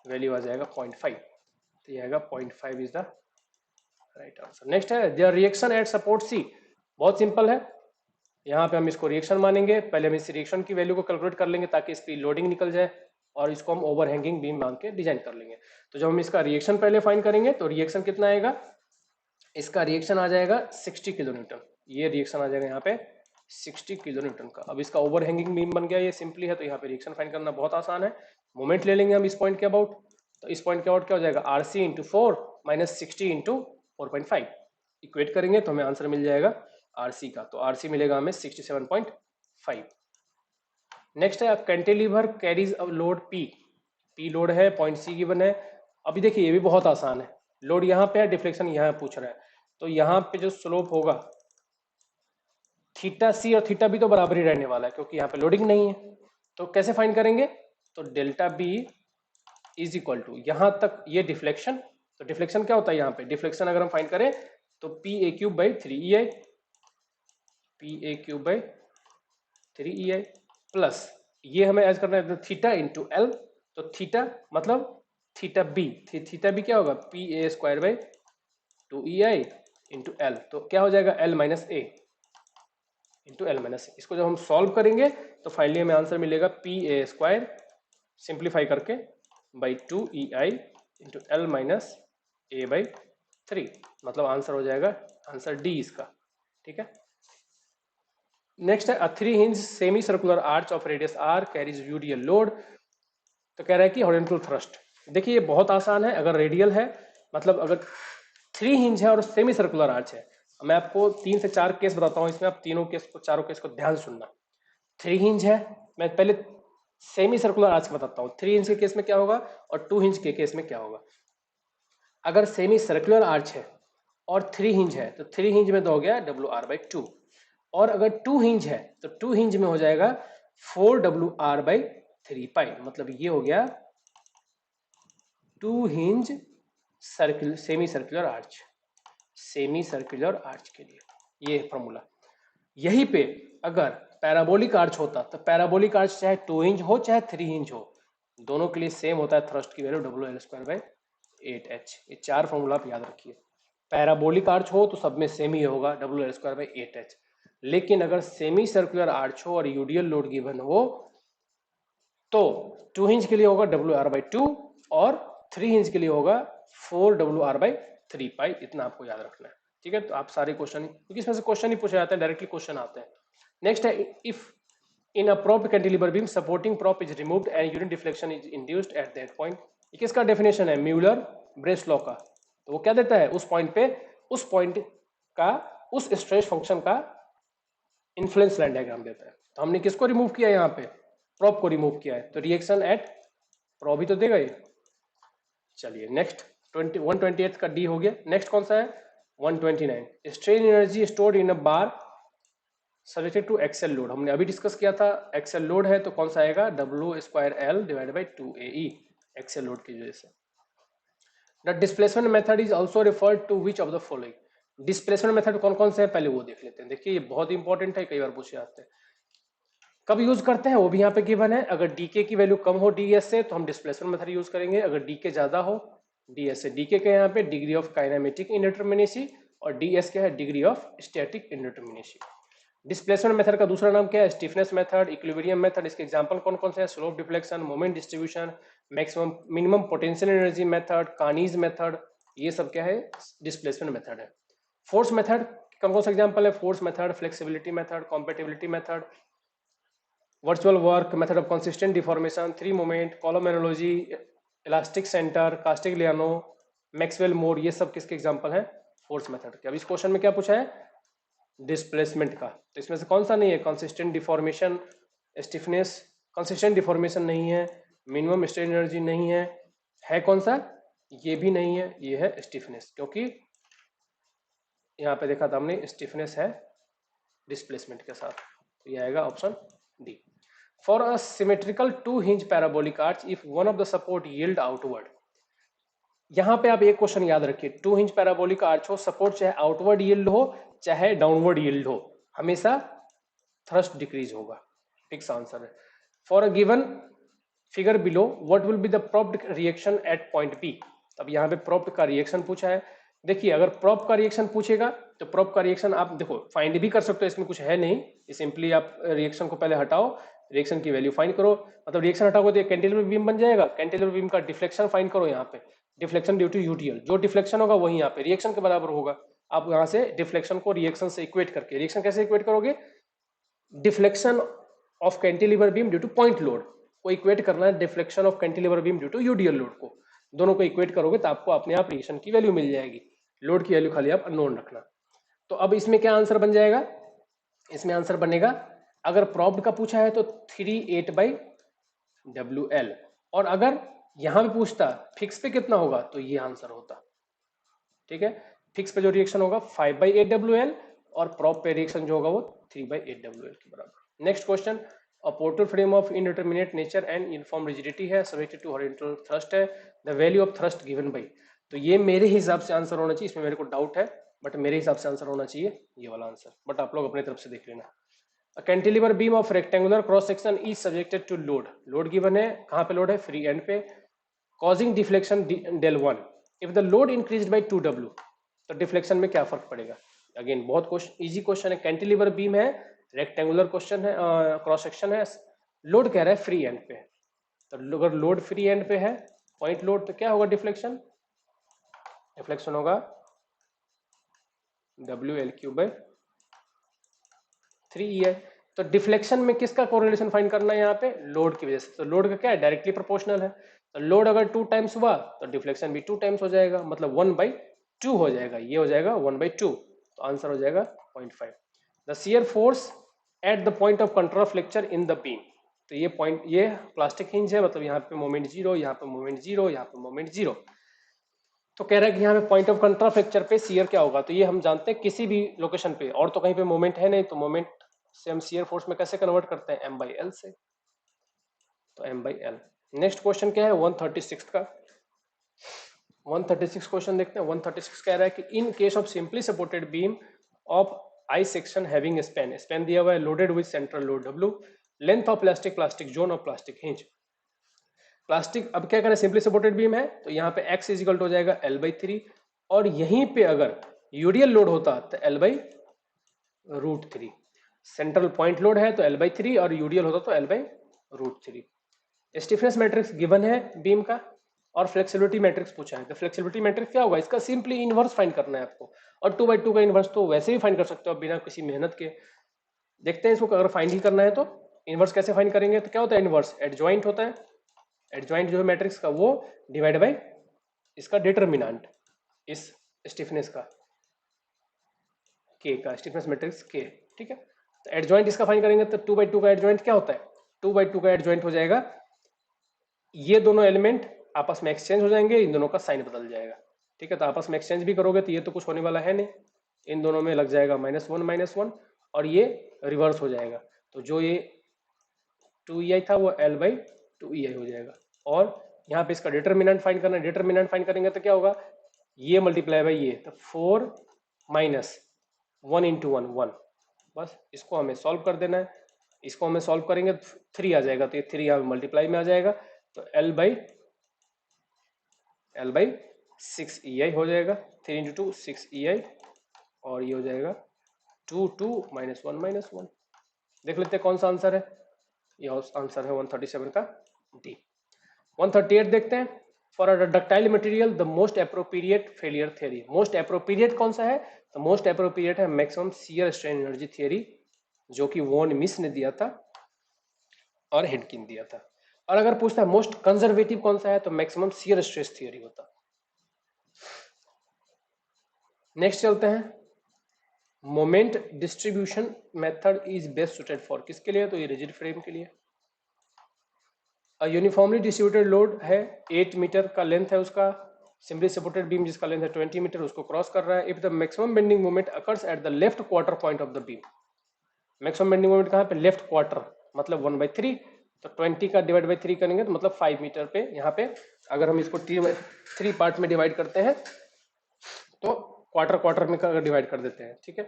वैल्यू आ जाएगा 0.5, तो ये आएगा 0.5 is the right answer. Next है their reaction at support C, बहुत सिंपल है, यहाँ पे हम इसको रिएक्शन मानेंगे, पहले हम इस रिएक्शन की वैल्यू को कैलकुलेट कर लेंगे ताकि इस पर लोडिंग निकल जाए, और इसको हम ओवरहैंगिंग बीम मान के डिजाइन कर लेंगे। तो जब हम इसका रिएक्शन पहले फाइंड करेंगे तो रिएक्शन कितना आएगा, इसका रिएक्शन आ जाएगा 60 किलो न्यूटन, ये रिएक्शन आ जाएगा यहाँ पे 60 किलो न्यूटन का। अब इसका ओवरहैंगिंग बीम बन गया, ये सिंपली है, तो यहाँ पे रिएक्शन फाइंड करना बहुत आसान है। मोमेंट ले लेंगे हम इस पॉइंट के अबाउट, तो इस पॉइंट के अबाउट क्या हो जाएगा RC into 4 minus 60 into 4.5, equate करेंगे तो हमें आंसर मिल जाएगा RC का, तो RC मिलेगा हमें 67.5। नेक्स्ट है cantilever carries load P load है, पॉइंट C गिवन है। अभी देखिए ये भी बहुत आसान है, लोड यहाँ पे है, डिफ्लेक्शन यहाँ पूछ रहा है, तो यहाँ पे जो स्लोप होगा थीटा C और थीटा B तो बराबर ही रहने वाला है क्योंकि यहाँ पे लोडिंग नहीं है। तो कैसे फाइंड करेंगे, तो delta B is equal to यहाँ तक ये डिफ्लेक्शन, तो डिफ्लेक्शन क्या होता है यहाँ पे, डिफ्लेक्शन अगर हम फाइंड करें तो PA cube by 3EI, PA cube by 3EI plus ये हमें ऐड करना है थीटा इंटू L, तो थीटा मतलब थीटा बी, थीटा बी क्या होगा, P A square by 2EI into L, तो क्या हो जाएगा एल माइनस ए इंटू एल माइनस ए। इसको जब हम सॉल्व करेंगे तो फाइनली हमें आंसर मिलेगा पी ए स्क्वायर सिंप्लीफाई करके by 2EI into L minus A by 3, मतलब आंसर हो जाएगा आंसर डी इसका। ठीक है, नेक्स्ट है a 3 hinge semi circular arch of radius R carries UDL load. तो कह रहा है कि हॉरिजॉन्टल थ्रस्ट। देखिए ये बहुत आसान है, अगर रेडियल है मतलब अगर 3 हिंज है और सेमी सर्कुलर आर्च है, मैं आपको 3 से 4 केस बताता हूँ, इसमें आप तीनों केस को चारों केस को ध्यान से सुनना। 3 हिंज है, मैं पहले सेमी सर्कुलर आर्च बताता हूँ, 3 हिंज के केस में क्या होगा और 2 हिंज के केस में क्या होगा। अगर सेमी सर्कुलर आर्च है और 3 हिंज है तो 3 हिंज में तो हो गया WR/2, और अगर 2 हिंज है तो 2 हिंज में हो जाएगा 4WR/3 पाई, मतलब ये हो गया 2 hinge circular semi circular arch, semi circular arch के लिए ये फॉर्मूला। यहीं पे अगर पैराबोलिक आर्च होता तो पैराबोलिक आर्च चाहे 2 इंच हो चाहे 3 इंच हो, दोनों के लिए सेम होता है थ्रस्ट की वैल्यू WL²/8H। ये 4 फॉर्मूला आप याद रखिए। पैराबोलिक आर्च हो तो सब में सेम ही होगा WL²/8H, लेकिन अगर सेमी सर्कुलर आर्च हो और यूडियल लोड गिवन हो तो 2 इंच के लिए होगा WR/2 और 3 इंच के लिए होगा 4WR/3 पाई, इतना आपको याद रखना है। ठीक है, तो आप सारे क्वेश्चन, क्योंकि इसमें से क्वेश्चन ही पूछे जाते हैं, डायरेक्टली क्वेश्चन आते हैं। नेक्स्ट है if in a propped cantilever beam supporting prop is removed and unit deflection is induced at that point. ये किसका डेफिनेशन है, म्यूलर ब्रेस लॉ का। तो वो क्या देता है, उस पॉइंट पे उस पॉइंट का उस स्ट्रेस फंक्शन का इन्फ्लुएंस लाइन डायग्राम देता है। तो हमने किसको रिमूव किया, यहाँ पे प्रॉप को रिमूव किया है, तो रिएक्शन एट प्रॉप ही तो देगा ये। चलिए नेक्स्ट 128 का डी हो गया। नेक्स्ट कौन सा है 129, strain energy stored in a bar subjected to axial load. हमने अभी डिस्कस किया था, एक्सेल लोड है तो कौन सा आएगा W² divided by 2AE, Excel load की वजह से। The displacement method is also referred to which of the following. Displacement method कौन कौन से है पहले वो देख लेते हैं। देखिए ये बहुत इंपॉर्टेंट है, कई बार पूछे जाते हैं। कब यूज करते हैं वो भी यहाँ पे गिवन है, अगर डीके की वैल्यू कम हो डीएस से तो हम डिस्प्लेसमेंट मेथड यूज करेंगे, अगर डीके ज्यादा हो डीएस से। डीके के यहाँ पे डिग्री ऑफ काइनेमेटिक इंडिटरमिनेसी और डीएस क्या है, degree of static indeterminacy. Displacement method का दूसरा नाम क्या है, स्टिफनेस मेथड, इक्विलिब्रियम मेथड। इसके एग्जांपल कौन कौन से हैं, slope deflection, moment distribution, maximum minimum potential energy method, Kani's method, ये सब क्या है डिस्प्लेसमेंट मेथड है। फोर्स मेथड कौन कौन सा एग्जांपल है, force method, flexibility method, compatibility method, virtual work, method of consistent deformation, three moment, column analogy, elastic centre, Castigliano, Maxwell mode, ये सब किसके एग्जांपल हैं, फोर्स मेथड के। अब इस क्वेश्चन में क्या पूछा है, डिस्प्लेसमेंट का, तो इसमें से कौन सा नहीं है, consistent deformation, stiffness, consistent deformation नहीं है, मिनिमम स्ट्रेन एनर्जी नहीं है कौन सा, ये भी नहीं है, ये है स्टिफनेस, क्योंकि यहाँ पे देखा था हमने स्टिफनेस है डिस्प्लेसमेंट के साथ, तो ये आएगा option D. For a symmetrical 2 hinge parabolic arch if one of the support yield outward. यहां पे आप एक क्वेश्चन याद रखिए, 2 हिंज पैराबोलिक आर्च हो, सपोर्ट चाहे आउटवर्ड यील्ड हो चाहे डाउनवर्ड यील्ड हो, हमेशा थ्रस्ट डिक्रीज होगा, फिक्स आंसर है। For a given figure below what will be the propped reaction at point B. अब यहाँ पे प्रोप्ड का रिएक्शन पूछा है। देखिए अगर प्रोप का रिएक्शन पूछेगा तो प्रोप का रिएक्शन आप देखो फाइंड भी कर सकते हो, इसमें कुछ है नहीं, सिंपली आप रिएक्शन को पहले हटाओ, रिएक्शन की वैल्यू फाइंड करो, मतलब रिएक्शन हटाओगे तो कैंटिलीवर बीम बन जाएगा, कैंटिलीवर बीम का डिफ्लेक्शन फाइंड करो, यहाँ पे डिफ्लेक्शन ड्यू टू यूटीएल, जो डिफ्लेक्शन होगा वही यहाँ पे रिएक्शन के बराबर होगा। आप यहाँ से डिफ्लेक्शन को रिएक्शन से इक्वेट करके, रिएक्शन कैसे इक्वेट करोगे, deflection of cantilever beam due to point load को इक्वेट करना है deflection of cantilever beam due to UDL load को, दोनों को इक्वेट करोगे तो आपको अपने आप रिएक्शन की वैल्यू मिल जाएगी, लोड की वैल्यू खाली आप अननोन रखना। तो अब इसमें क्या आंसर बन जाएगा, इसमें आंसर बनेगा अगर प्रॉप्ड का पूछा है तो 3/8/WL, और अगर यहां भी पूछता फिक्स पे कितना होगा तो ये आंसर होता। ठीक है, फिक्स पे जो रिएक्शन होगा 5/8WL और प्रॉप पे रिएक्शन जो होगा वो 3/8WL के बराबर। Next question, a portal frame of indeterminate nature and uniform rigidity है, सब्जेक्टेड टू हॉरिजॉन्टल थ्रस्ट है, the value of thrust given by. तो ये मेरे हिसाब से आंसर होना चाहिए, इसमें मेरे को डाउट है बट मेरे हिसाब से आंसर होना चाहिए ये वाला आंसर, बट आप लोग अपने तरफ से देख लेना। Cantilever beam of rectangular cross section is subjected to load, load given है, कहाँ पे लोड है, फ्री एंड पे, causing deflection del 1, if the load increased by 2w, तो डिफ्लेक्शन में क्या फर्क पड़ेगा। अगेन बहुत क्वेश्चन, इजी क्वेश्चन है, कैंटिलीवर बीम है, रेक्टेंगुलर क्वेश्चन है, क्रॉस सेक्शन है, लोड कह रहा है फ्री एंड पे, तो अगर लोड फ्री एंड पे है, पॉइंट लोड, तो क्या होगा डिफ्लेक्शन, डिफ्लेक्शन होगा WL3 तो डिफ्लेक्शन में किसका कोरिलेशन फाइंड करना है यहाँ पे, लोड की वजह से, तो लोड का क्या है, डायरेक्टली प्रोपोर्शनल है, तो लोड अगर 2 टाइम्स हुआ तो डिफ्लेक्शन भी 2 टाइम्स हो जाएगा, मतलब 1/2 हो जाएगा, ये हो जाएगा 1/2, तो आंसर हो जाएगा 0.5। The shear force at the point of control flexure in the beam, तो ये पॉइंट, ये प्लास्टिक हिंज है, मतलब यहाँ पे मोमेंट 0, यहाँ पे मोमेंट 0, यहाँ पे मोमेंट 0, तो कह रहा है कि यहाँ पे पॉइंट ऑफ कंट्रा फ्रैक्चर पे शियर क्या होगा, तो ये हम जानते हैं किसी भी लोकेशन पे, और तो कहीं पे मोमेंट है नहीं, तो मोमेंट से हम शियर फोर्स में कैसे कन्वर्ट करते हैं, M/L से, तो M/L। नेक्स्ट क्वेश्चन क्या है 136 का, 136 क्वेश्चन देखते हैं। 136 कह रहा है कि in case of simply supported beam of I section having span, span दिया हुआ है, loaded with central load W, length of plastic, plastic zone और प्लास्टिक हिंज, प्लास्टिक, अब क्या करें, सिंपली सपोर्टेड बीम है, तो यहाँ पे x इज इक्वल टू हो जाएगा L/3, और यहीं पे अगर यूडियल लोड होता तो L/√3, सेंट्रल पॉइंट लोड है तो L/3 और यूडियल होता तो L/√3। स्टिफनेस मैट्रिक्स गिवन है बीम का, और फ्लेक्सिबिलिटी मैट्रिक्स पूछा है, तो फ्लेक्सिबिलिटी मैट्रिक्स क्या होगा, इसका सिंपली इनवर्स फाइंड करना है आपको, और 2/2 का इनवर्स तो वैसे ही फाइंड कर सकते हो आप बिना किसी मेहनत के। देखते हैं इसको, अगर फाइंड ही करना है तो इनवर्स कैसे फाइंड करेंगे, तो क्या होता है इनवर्स, एडजॉइंट होता है, एडजॉइंट जो है मैट्रिक्स का वो डिवाइड बाय इसका डिटरमिनेंट, इस स्टिफनेस का, के का, स्टिफनेस मैट्रिक्स के, ठीक है। तो एडजॉइंट इसका फाइंड करेंगे तो 2/2 का एडजॉइंट क्या होता है, 2/2 का एडजॉइंट हो जाएगा, ये दोनों एलिमेंट आपस में एक्सचेंज हो जाएंगे, इन दोनों का साइन बदल जाएगा, ठीक है। तो आपस में एक्सचेंज भी करोगे तो ये तो कुछ होने वाला है नहीं, इन दोनों में लग जाएगा -1 और ये रिवर्स हो जाएगा, तो जो ये 2EI था वो L/2EI हो जाएगा। और यहाँ पे इसका डिटरमिनेंट फाइंड करना है, डिटरमिनेंट फाइंड करेंगे तो क्या होगा, ये मल्टीप्लाई बाई ये, तो 4 - 1 × 1 1, बस इसको हमें सॉल्व कर देना है, इसको हमें सॉल्व करेंगे तो 3 आ जाएगा, तो ये 3 यहाँ मल्टीप्लाई में आ जाएगा, तो L/6EI हो जाएगा, 3 × 2 6EI, और ये हो जाएगा 2 2 -1 -1। देख लेते हैं कौन सा आंसर है, यह आंसर है 137 का डी। 138 देखते हैं, for a ductile material the most appropriate failure theory, most appropriate कौन सा है, तो मोस्ट एप्रोप्रिएट है maximum shear strain energy theory, जो कि वॉन मिस ने दिया था और हेडकिन दिया था। और अगर पूछता है मोस्ट कंजर्वेटिव कौन सा है, तो मैक्सिमम शियर स्ट्रेस थ्योरी होता। नेक्स्ट चलते हैं, moment distribution method is best suited for, किसके लिए, तो ये रिजिड फ्रेम के लिए। यूनिफॉर्मली डिस्ट्रीब्यूटेड लोड है, 8 मीटर का लेंथ है उसका, सिंपली सपोर्टेड बीम जिसका लेंथ है 20 मीटर, उसको क्रॉस कर रहा है। If the maximum bending moment occurs at the left quarter point of the beam, maximum bending moment कहाँ पे, लेफ्ट क्वार्टर, मतलब 1/3, तो 20 का डिवाइड बाई 3 करेंगे तो मतलब 5 मीटर पे, यहाँ पे अगर हम इसको 3 पार्ट में डिवाइड करते हैं तो क्वार्टर क्वार्टर में अगर डिवाइड कर देते हैं, ठीक है,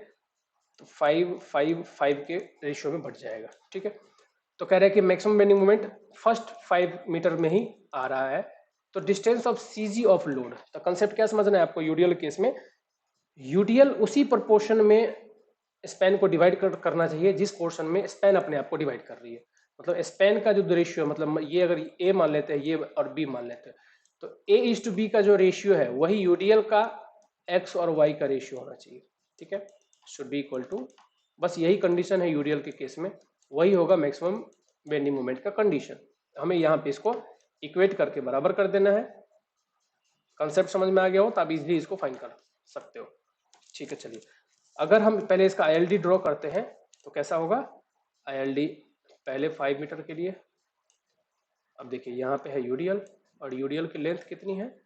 तो 5 5 5 के रेशियो में बढ़ जाएगा, ठीक है। तो कह रहे हैं कि maximum bending moment first 5 metre में ही आ रहा है, तो distance of CG of load, तो कंसेप्ट क्या समझना है आपको, यूडीएल केस में यूडीएल उसी प्रोपोर्शन में स्पैन को डिवाइड करना चाहिए जिस पोर्शन में स्पैन अपने आप को डिवाइड कर रही है, मतलब स्पैन का जो रेशियो, मतलब ये अगर ए मान लेते हैं, ये और बी मान लेते हैं, तो A/B का जो रेशियो है वही यूडीएल का x और y का रेशियो होना चाहिए, ठीक है, शुड बी इक्वल टू, बस यही कंडीशन है यूडीएल के केस में, वही होगा मैक्सिमम बेंडिंग मोमेंट का कंडीशन। हमें यहाँ पे इसको इक्वेट करके बराबर कर देना है, कंसेप्ट समझ में आ गया हो तो आप इजीली इसको फाइंड कर सकते हो, ठीक है। चलिए, अगर हम पहले इसका ILD ड्रॉ करते हैं तो कैसा होगा, ILD पहले 5 मीटर के लिए, अब देखिए यहाँ पे है यूडीएल, और यूडीएल की लेंथ कितनी है,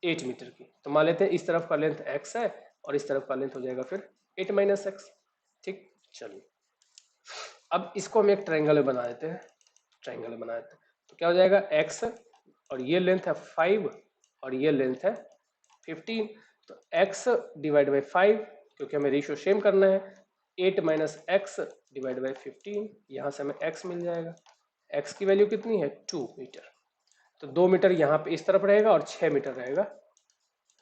8 मीटर की, तो मान लेते हैं इस तरफ का लेंथ x है और इस तरफ का लेंथ हो जाएगा फिर 8 - x, ठीक। चलिए, अब इसको हम एक ट्रायंगल बना देते हैं, ट्रायंगल बना देते हैं, तो क्या हो जाएगा, x और ये लेंथ है 5 और ये लेंथ है 15, तो x डिवाइड बाई 5, क्योंकि हमें रेशियो सेम करना है, 8 माइनस एक्स डिवाइड बाई 15, यहाँ से हमें x मिल जाएगा। x की वैल्यू कितनी है 2 मीटर, तो 2 मीटर यहाँ पे इस तरफ रहेगा और 6 मीटर रहेगा।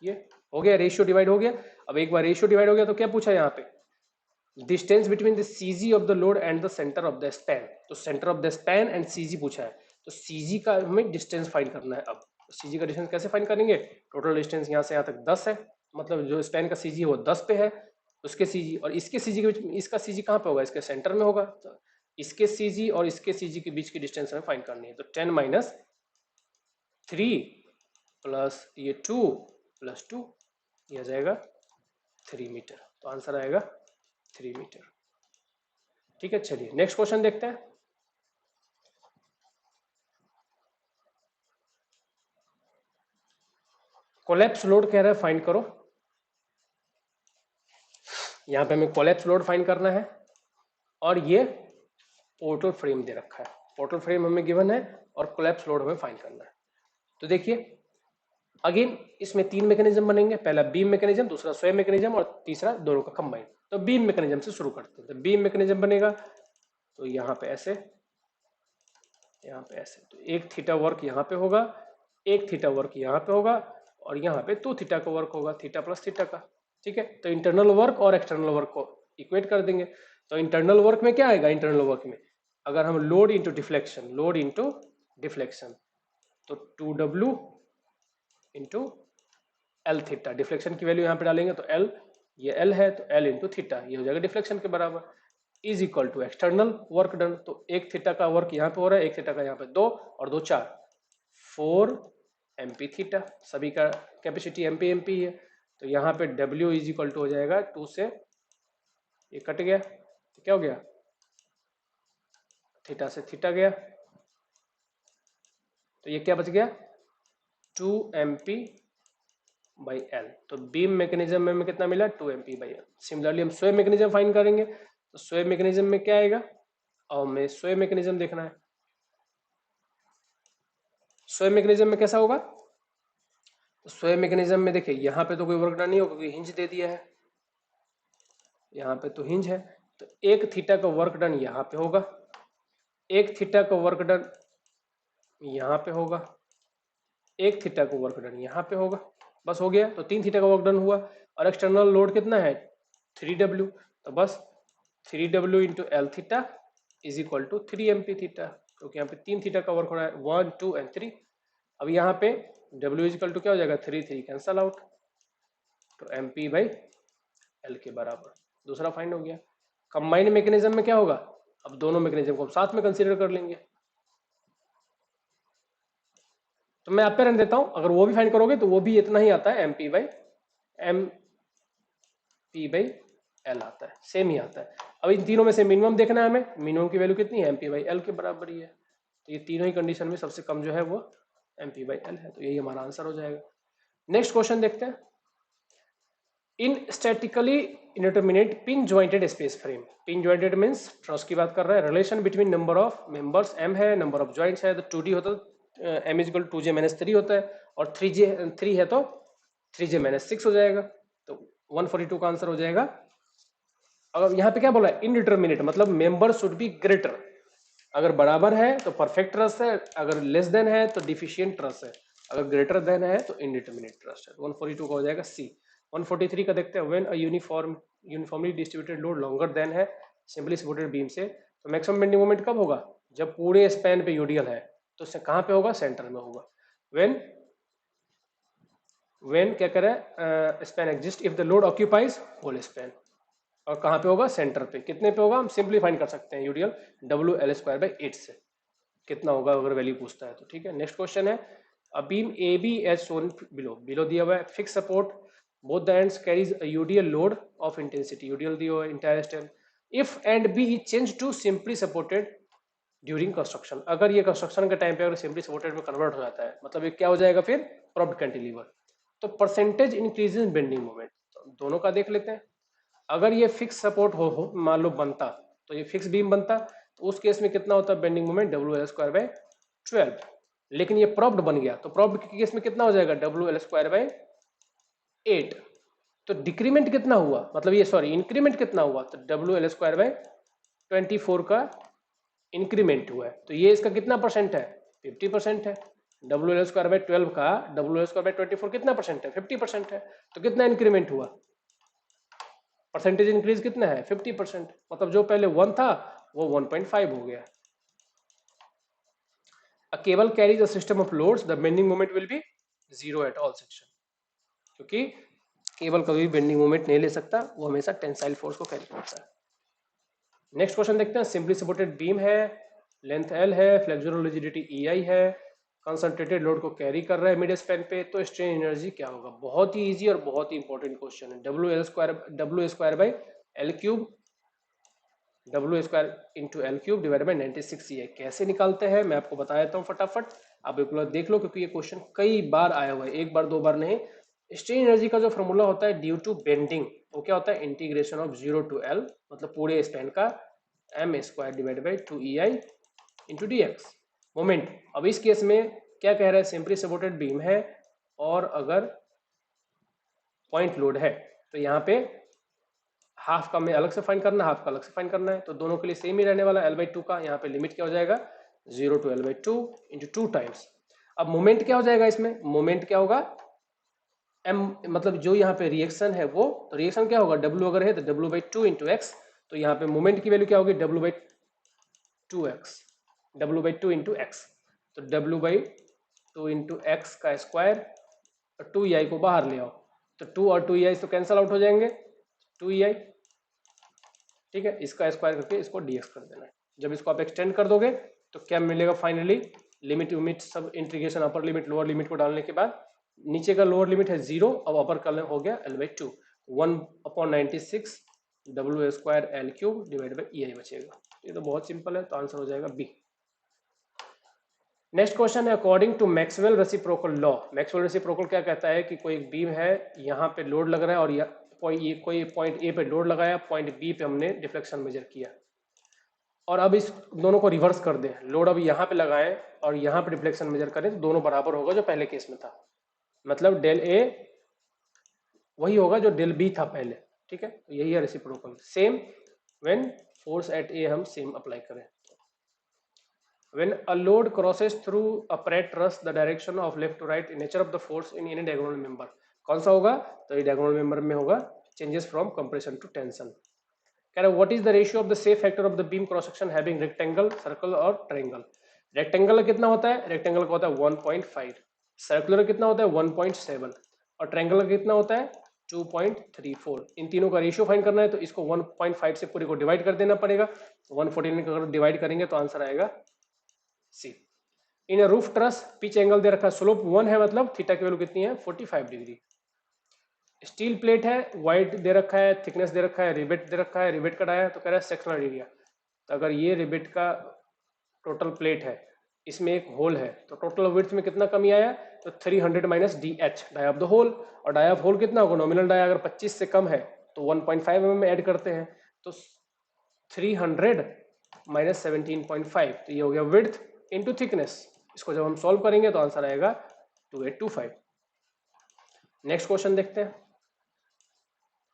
ये हो गया, रेशियो डिवाइड हो गया। अब एक बार रेशियो डिवाइड हो गया तो क्या पूछा यहाँ पे, distance between the CG of the load and the centre of the span. तो centre of the span and CG पूछा है, तो सीजी का हमें डिस्टेंस फाइंड करना है। अब सीजी का डिस्टेंस कैसे फाइंड करेंगे, टोटल डिस्टेंस यहाँ से यहाँ तक 10 है, मतलब जो स्पैन का सीजी है वो 10 पे है, उसके सीजी और इसके सीजी के बीच, इसका सीजी कहाँ पे होगा, इसके सेंटर में होगा। तो इसके सीजी और इसके सीजी के बीच की डिस्टेंस हमें फाइंड करनी है। तो 10 माइनस 3 प्लस ये 2 प्लस 2, यह आ जाएगा 3 मीटर। तो आंसर आएगा 3 मीटर। ठीक है, चलिए नेक्स्ट क्वेश्चन देखते हैं। कोलैप्स लोड कह रहा है फाइंड करो। यहां पे हमें कोलैप्स लोड फाइंड करना है और ये पोर्टल फ्रेम दे रखा है, पोर्टल फ्रेम हमें गिवन है और कोलैप्स लोड हमें फाइंड करना है। तो देखिए अगेन इसमें 3 मैकेनिज्म बनेंगे, पहला बीम मैकेनिज्म, दूसरा स्वयं मैकेनिज्म और तीसरा दोनों का कंबाइन। तो बीम मैकेनिज्म से शुरू करते हैं। तो बीम मैकेनिज्म बनेगा तो यहाँ पे ऐसे, यहाँ पे ऐसे, तो एक थीटा वर्क यहाँ पे होगा, एक थीटा वर्क यहाँ पे होगा और यहाँ पे 2 थीटा का वर्क होगा, थीटा प्लस थीटा का। ठीक है, तो इंटरनल वर्क और एक्सटर्नल वर्क को इक्वेट कर देंगे। तो इंटरनल वर्क में क्या आएगा, इंटरनल वर्क में अगर हम load into deflection, load into deflection, तो 2W into L theta, deflection की वैल्यू यहाँ पे डालेंगे तो एल, ये एल है तो एल इंटू थीटा, ये हो जाएगा डिफ्लेक्शन के बराबर, is equal to external work done. तो एक थीटा का वर्क यहाँ पे हो रहा है, एक थीटा का यहाँ पे 2 और 2 4, 4 एमपी थीटा, सभी का कैपेसिटी एमपी एमपी है। तो यहाँ पे W इज इक्वल टू हो जाएगा 2 से ये कट गया, तो क्या हो गया, थीटा से थीटा गया, तो ये क्या बच गया 2 MP बाई एल। तो बीम मैकेनिज्म में कितना मिला 2 MP बाई एल। सिमिलरली हम स्वयं मैकेनिज्म फाइंड करेंगे, तो स्वयं मैकेनिज्म में क्या आएगा, और हमें स्वयं मैकेनिज्म देखना है। स्वयं मैकेनिज्म में कैसा होगा, तो स्वयं मैकेनिज्म में देखिए यहाँ पे तो कोई वर्क डन नहीं होगा क्योंकि हिंज दे दिया है, यहाँ पे तो हिंज है, तो एक थीटा का वर्क डन यहाँ पे होगा, एक थीटा का वर्क डन यहाँ पे होगा, एक थीटा का वर्क डन यहाँ पे होगा, बस हो गया। तो 3 थीटा का वर्क डन हुआ और एक्सटर्नल लोड कितना है 3W, तो बस 3W into L theta is equal to 3 MP theta, क्योंकि यहाँ पे 3 थीटा का वर्क हो रहा है 1 2 एंड 3। अब यहाँ पे W इज इक्वल टू क्या हो जाएगा 3 3 कैंसल आउट, तो MP बाई एल के बराबर। दूसरा फाइंड हो गया। कंबाइंड मैकेनिज्म में क्या होगा, अब दोनों मैकेनिज्म को हम साथ में कंसीडर कर लेंगे। तो मैं आप पे रन देता हूं, अगर वो भी फाइंड करोगे तो वो भी इतना ही आता है, MP बाई एल आता है, सेम ही आता है। अब इन तीनों में से मिनिमम देखना है हमें, मिनिमम की वैल्यू कितनी है MP बाई एल के बराबर ही है। तो ये तीनों ही कंडीशन में सबसे कम जो है वो MP बाई एल है, तो यही हमारा आंसर हो जाएगा। नेक्स्ट क्वेश्चन देखते हैं। In statically indeterminate pin jointed space frame, pin jointed means truss की बात कर रहा है, relation between number of members m है, नंबर ऑफ ज्वाइंट्स है, तो 2D होता है, m is equal 2j minus 3 होता है, और 3 है तो 3j माइनस 6 हो जाएगा। तो 142 का आंसर हो जाएगा। अगर यहाँ पे क्या बोला है इनडिटरमिनेट, मतलब मेंबर शुड बी ग्रेटर, अगर बराबर है तो परफेक्ट ट्रस्ट है, अगर लेस देन है तो डिफिशियंट ट्रस्ट है, अगर ग्रेटर देन है तो इनडिटरमिनेट ट्रस्ट है। 142 का हो जाएगा सी। 143 का देखते हैं, when a uniformly distributed load longer than है सिंपली सपोर्टेड बीम से, तो मैक्सिमम बेंडिंग मोमेंट कब होगा, जब पूरे स्पैन पे यूडीएल है, तो कहाँ पे होगा, सेंटर में होगा। व्हेन क्या करें, span exist if the load occupies whole span, और कहाँ पे होगा, सेंटर पे। कितने पे होगा, हम सिंपली फाइंड कर सकते हैं यूडीएल WL²/8 से कितना होगा अगर वैल्यू पूछता है तो। ठीक है, नेक्स्ट क्वेश्चन है, a beam AB as shown below दिया हुआ है, fix support both the ends carries a UDL load of intensity, UDL दिया हुआ है entire span, if end B is change to simply supported during construction, अगर ये construction के time पे अगर सिंपली सपोर्टेड में कन्वर्ट हो जाता है, मतलब ये क्या हो जाएगा फिर प्रोप्ड कैंटिलीवर, तो percentage increase in bending moment. तो दोनों का देख लेते हैं। अगर ये फिक्स सपोर्ट हो मान लो बनता, तो ये फिक्स बीम बनता, तो उस केस में कितना होता है बेंडिंग मोमेंट WL²/12, लेकिन ये प्रॉप्ड बन गया, तो प्रॉप्ड के केस में कितना हो जाएगा WL²/8। तो डिक्रीमेंट कितना हुआ, मतलब ये सॉरी इंक्रीमेंट कितना हुआ, तो डब्ल्यू एल स्क्वायर बाई 24 का इंक्रीमेंट हुआ है। तो ये इसका कितना परसेंट है, 50% है। डब्ल्यू एल स्क्वायर बाई 12 का डब्ल्यू एल स्क्वायर बाई 24 कितना परसेंट है, 50% है। तो कितना इंक्रीमेंट हुआ, परसेंटेज इंक्रीज कितना है, 50%। मतलब जो पहले 1 था वो 1.5 हो गया। A cable carries a system of loads, the bending moment will be 0 at all section, क्योंकि केबल कभी बेंडिंग मोमेंट नहीं ले सकता, वो हमेशा टेंसाइल फोर्स को कैरी करता है। नेक्स्ट क्वेश्चन देखते हैं। सिंपली सपोर्टेड बीम है, लेंथ एल है, फ्लेक्सुरल रिजिडिटी EI है, कंसंट्रेटेड लोड को कैरी कर रहा है मिड स्पैन पे, तो स्ट्रेन एनर्जी क्या होगा। बहुत ही इजी और बहुत ही इंपॉर्टेंट क्वेश्चन है। W square by L cube, W square into L cube divide by 96 EI। कैसे निकालते हैं मैं आपको बता देता हूँ फटाफट, आप एक बार देख लो, क्योंकि ये क्वेश्चन कई बार आया हुआ है, एक बार दो बार नहीं। स्ट्रेन एनर्जी का जो फॉर्मूला होता है ड्यू टू बेंडिंग, वो क्या होता है, इंटीग्रेशन ऑफ 0 टू एल, मतलब पूरे स्पैन का M square divide by 2EI into DX। Moment, अब इस केस में क्या कह रहा है, सिंपली सपोर्टेड बीम है और अगर पॉइंट लोड है, तो यहाँ पे हाफ का में अलग से फाइंड करना है, हाफ का अलग से फाइंड करना है, तो दोनों के लिए सेम ही रहने वाला है। L/2 का यहाँ पे लिमिट क्या हो जाएगा, 0 टू L/2 इंटू 2 टाइम्स। अब मोमेंट क्या हो जाएगा इसमें, मोमेंट क्या होगा, m, मतलब जो यहाँ पे रिएक्शन है वो, तो रिएक्शन क्या होगा, W अगर है तो W/2 इंटू एक्स, तो यहाँ पे मोमेंट की वैल्यू क्या होगी, W/2x, W/2 इंटू एक्स, तो W/2 इंटू एक्स का स्क्वायर, 2EI को बाहर ले आओ, तो 2 और 2EI तो कैंसल आउट हो जाएंगे, 2EI, ठीक है। इसका स्क्वायर करके इसको DX कर देना है। जब इसको आप एक्सटेंड कर दोगे तो क्या मिलेगा फाइनली, लिमिट लिमिट सब integration, upper limit lower limit को डालने के बाद नीचे का लोअर लिमिट है 0, अब अपर का हो गया L/2, 1/96 W square L cube divide by EI बचेगा। ये तो बहुत सिंपल है, तो आंसर हो जाएगा बी। नेक्स्ट क्वेश्चन है, according to Maxwell reciprocal law. Maxwell reciprocal क्या कहता है कि कोई एक बीम है, यहाँ पे लोड लग रहा है और कोई पॉइंट ए पे लोड लगाया, पॉइंट बी पे हमने डिफ्लेक्शन मेजर किया, और अब इस दोनों को रिवर्स कर दें, लोड अब यहाँ पे लगाएं और यहाँ पे डिफ्लेक्शन मेजर करें, तो दोनों बराबर होगा जो पहले केस में था, मतलब डेल ए वही होगा जो डेल बी था पहले, ठीक है। तो यही है reciprocal. Same when force at A हम सेम अप्लाई करें। When a load crosses through a parallel truss, the direction of left to right, nature of the force in any diagonal member, कौन सा होगा, तो ये diagonal member में होगा changes from compression to tension। कह रहा है what is the ratio of the safe factor of the beam cross section having rectangle, circle और triangle। रेक्टेंगल कितना होता है, रेक्टेंगल का होता है 1.5, सर्कुलर कितना होता है 1.7 और ट्रायंगल कितना होता है 2.34। इन तीनों का रेशियो फाइंड करना है, तो इसको 1.5 से पूरे को डिवाइड कर देना पड़ेगा, 114 का अगर डिवाइड करेंगे तो आंसर आएगा सी। इन रूफ ट्रस पिच एंगल दे रखा है, स्लोप 1 है, मतलब थीटा की वैल्यू कितनी है 45 डिग्री। स्टील प्लेट है, वाइड दे रखा है, थिकनेस दे रखा है, रिवेट दे रखा है, रिवेट का डाया, तो कह रहा है सेक्शनल एरिया। तो अगर ये रिवेट का टोटल प्लेट है, इसमें एक होल है, तो टोटल विड्थ में कितना कमी आया, तो 300 minus DH dia of the hole, और डाया ऑफ होल कितना होगा, नॉमिनल डाया अगर 25 से कम है तो 1.5 mm में ऐड करते हैं, तो 300 माइनस 17.5, तो ये हो गया विड्थ इंटू थिकनेस। इसको जब हम सॉल्व करेंगे तो आंसर आएगा 2825। नेक्स्ट क्वेश्चन देखते हैं।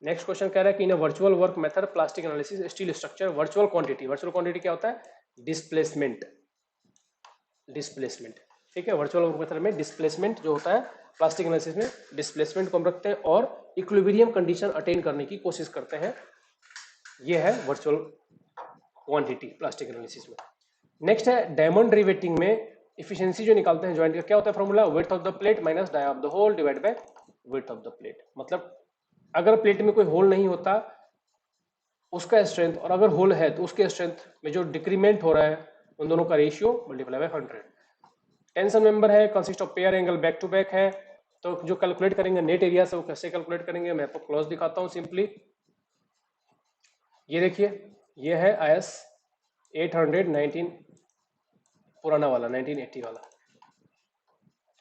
नेक्स्ट क्वेश्चन कह रहा है कि in virtual work method plastic analysis steel structure virtual quantity क्या होता है, डिस्प्लेसमेंट, ठीक है। वर्चुअल वर्क मेथड में डिस्प्लेसमेंट जो होता है, प्लास्टिक एनालिसिस में डिस्प्लेसमेंट को हम रखते हैं और इक्विलिब्रियम कंडीशन अटेन करने की कोशिश करते हैं। ये है वर्चुअल क्वांटिटी प्लास्टिक एनालिसिस में। नेक्स्ट है डायमंड रिवेटिंग में इफिशियंसी जो निकालते हैं जॉइंट का, क्या होता है formula, width of the plate minus dia of the hole divide by width of the plate. मतलब अगर प्लेट में कोई होल नहीं होता उसका स्ट्रेंथ, और अगर होल है तो उसके स्ट्रेंथ में जो डिक्रीमेंट हो रहा है उन दोनों का ratio multiply by 100। Tension member है, consist of pair angle back to back है, तो जो कैलकुलेट करेंगे नेट एरिया से, वो कैसे कैलकुलेट करेंगे मैं आपको क्लोज दिखाता हूँ सिंपली। ये देखिए, ये है IS 819 पुराना वाला 1980 वाला।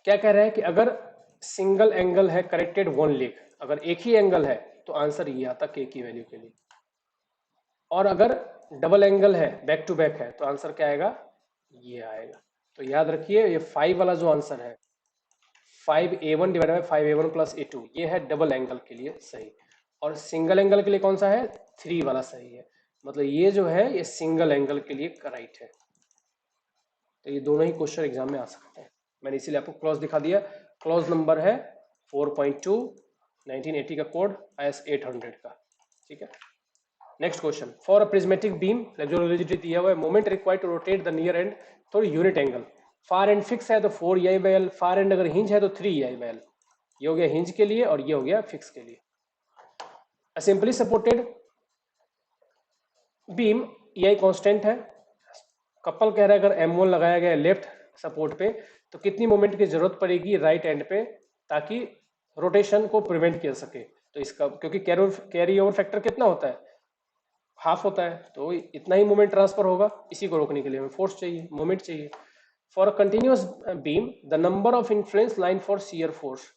क्या कह रहा है कि अगर सिंगल एंगल है करेक्टेड वन लेग, अगर एक ही एंगल है तो आंसर ये आता K की वैल्यू के लिए, और अगर डबल एंगल है बैक टू बैक है तो आंसर क्या आएगा, ये आएगा। तो याद रखिए ये 5 वाला जो आंसर है 5A1 divided by 5A1 plus A2, ये है डबल एंगल के लिए सही। और सिंगल एंगल के लिए कौन सा है? 3 वाला सही है। मतलब ये जो है ये सिंगल एंगल के लिए राइट है। तो ये दोनों ही क्वेश्चन एग्जाम में आ सकते हैं। मैंने इसीलिए आपको क्लॉज दिखा दिया। क्लॉज नंबर है 4.2, 1980 का कोड, IS 800 का। ठीक है, next question. For a prismatic beam, जो रिजिडिटी दिया हुआ है, moment required to rotate the near end through unit angle. Far end fix है तो 4EI/L, फार एंड अगर हिंज है तो 3EI/L। ये हो गया हिंज के लिए और ये हो गया फिक्स के लिए। A simply supported beam, EI constant है। कपल कह रहा है अगर M1 लगाया गया लेफ्ट सपोर्ट पे तो कितनी मोमेंट की जरूरत पड़ेगी राइट एंड पे, ताकि रोटेशन को प्रिवेंट किया सके। तो इसका क्योंकि कैरी ओवर फैक्टर कितना होता है? हाफ होता है, तो इतना ही मोमेंट ट्रांसफर होगा। इसी को रोकने के लिए हमें फोर्स चाहिए, मोमेंट चाहिए। For a continuous beam, the number of influence line for shear force.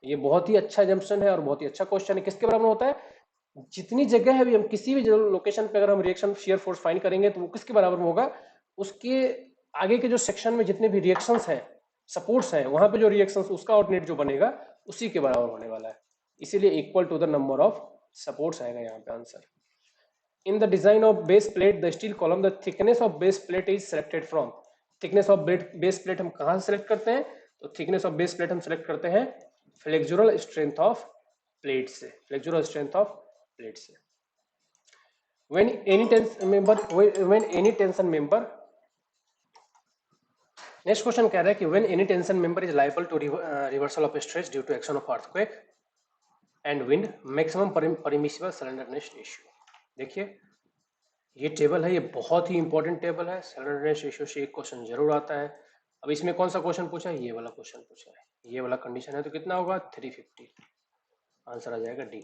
ये बहुत ही अच्छा जंक्शन है और बहुत ही अच्छा क्वेश्चन है। किसके बराबर होता है? जितनी जगह है भी हम किसी भी लोकेशन पे अगर हम रिएक्शन शियर फोर्स फाइंड करेंगे तो वो किसके बराबर में होगा? उसके आगे के जो सेक्शन में जितने भी रिएक्शंस हैं, सपोर्ट्स हैं, वहां पे जो रिएक्शंस उसका ऑर्डिनेट जो बनेगा उसी के बराबर होने वाला है। इसीलिए equal to the number of supports आएगा यहाँ पे answer. In the design of base plate, the steel column, the thickness of base plate is selected from. Thickness of base plate हम कहाँ से select करते हैं? तो thickness of base plate हम select करते हैं flexural strength of plate से, flexural strength of plate से। When any tension member, next question कह रहा है कि when any tension member is liable to reversal of stress due to action of earthquake and wind, maximum permissible slenderness ratio। देखिए ये table है, ये बहुत ही इंपॉर्टेंट टेबल है। स्लैंडरनेस रेशियो से एक क्वेश्चन जरूर आता है। अब इसमें कौन सा क्वेश्चन पूछा है? ये वाला क्वेश्चन पूछा है। ये वाला कंडीशन है तो कितना होगा? 350। आंसर आ जाएगा D.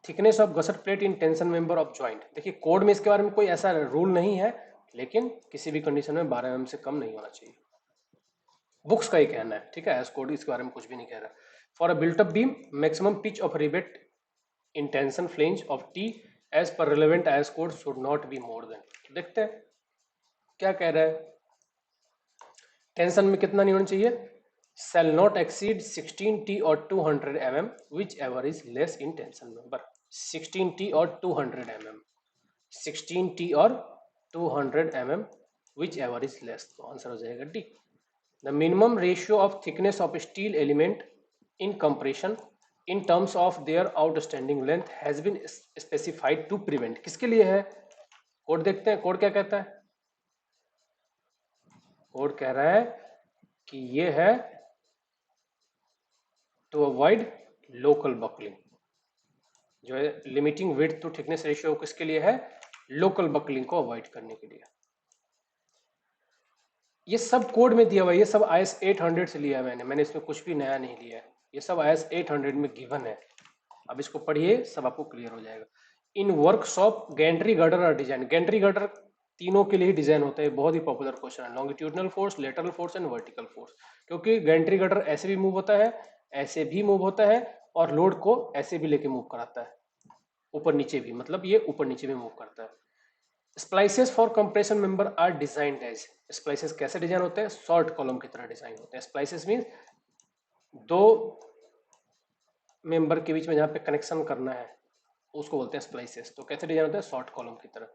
Thickness of गसट plate in tension member of joint. देखिए कोड में इसके बारे में कोई ऐसा रूल नहीं है, लेकिन किसी भी कंडीशन में 12 mm से कम नहीं होना चाहिए। बुक्स का ही कहना है, ठीक है, एस कोड इसके बारे में कुछ भी नहीं कह रहा। For a built up beam, maximum pitch of rivet in tension flange of T as per relevant IS code should not be more than। देखते हैं क्या कह रहा है। टेंशन में कितना नहीं होना चाहिए? shall not exceed 16T or 200 mm whichever is less in tension member। 16T और 200 mm, 16T और 200 mm whichever is less, तो आंसर हो जाएगा D. The minimum ratio of thickness of steel element in compression in terms of their outstanding length has been specified to prevent। किसके लिए है? Code देखते हैं, कोड क्या कहता है? कोड कह रहा है कि ये है टू अवॉइड लोकल बकलिंग। जो है limiting width to thickness ratio किसके लिए है? लोकल बकलिंग को अवॉइड करने के लिए। ये सब कोड में दिया हुआ है, ये सब IS 800 से लिया है मैंने इसमें कुछ भी नया नहीं लिया है। ये सब IS 800 में गिवन है। अब इसको पढ़िए, सब आपको क्लियर हो जाएगा। इन वर्कशॉप गैंट्री गर्डर और डिजाइन, गैंट्री गर्डर तीनों के लिए डिजाइन होता है। बहुत ही पॉपुलर क्वेश्चन है। Longitudinal force, lateral force and vertical force. क्योंकि गैंट्री गर्डर ऐसे भी मूव होता है, ऐसे भी मूव होता है, और लोड को ऐसे भी लेके मूव कराता है, ऊपर नीचे भी, मतलब ये ऊपर नीचे भी मूव करता है। Splices for compression member are designed as. Splices कैसे डिजाइन होते हैं? शॉर्ट कॉलम की तरह डिजाइन होते हैं। स्प्लाइसेस मींस दो मेंबर के बीच में जहां पे कनेक्शन करना है उसको बोलते हैं स्प्लाइसेस। तो कैसे डिजाइन होता है? शॉर्ट कॉलम की तरह।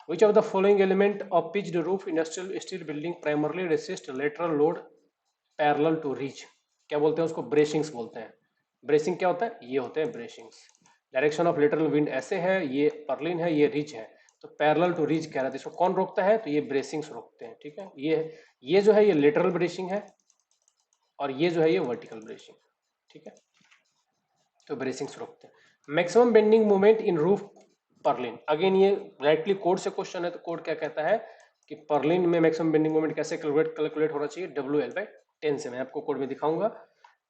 Which of the following element of pitched roof industrial steel building primarily resist lateral load parallel to ridge? क्या बोलते हैं उसको? ब्रेसिंग्स बोलते हैं। ब्रेसिंग क्या होता है? ये होते हैं ब्रेसिंग्स। डायरेक्शन ऑफ लेटरल विंड ऐसे है, ये पर्लिन है, ये रिज है, तो पैरेलल टू रिज कह रहा था। इसको कौन रोकता है? तो ये ब्रेसिंग्स रोकते हैं। ठीक है, ये जो है ये लेटरल ब्रेसिंग है और ये जो है ये वर्टिकल ब्रेसिंग। ठीक है, तो ब्रेसिंग्स रोकते हैं। Maximum bending moment in roof Perlin, again ये डायरेक्टली कोड से क्वेश्चन है। तो कोड क्या कहता है कि पर्लिन में मैक्सिमम बेंडिंग मोमेंट कैसे कैलकुलेट होना चाहिए? WL/10 से। मैं आपको कोड में दिखाऊंगा।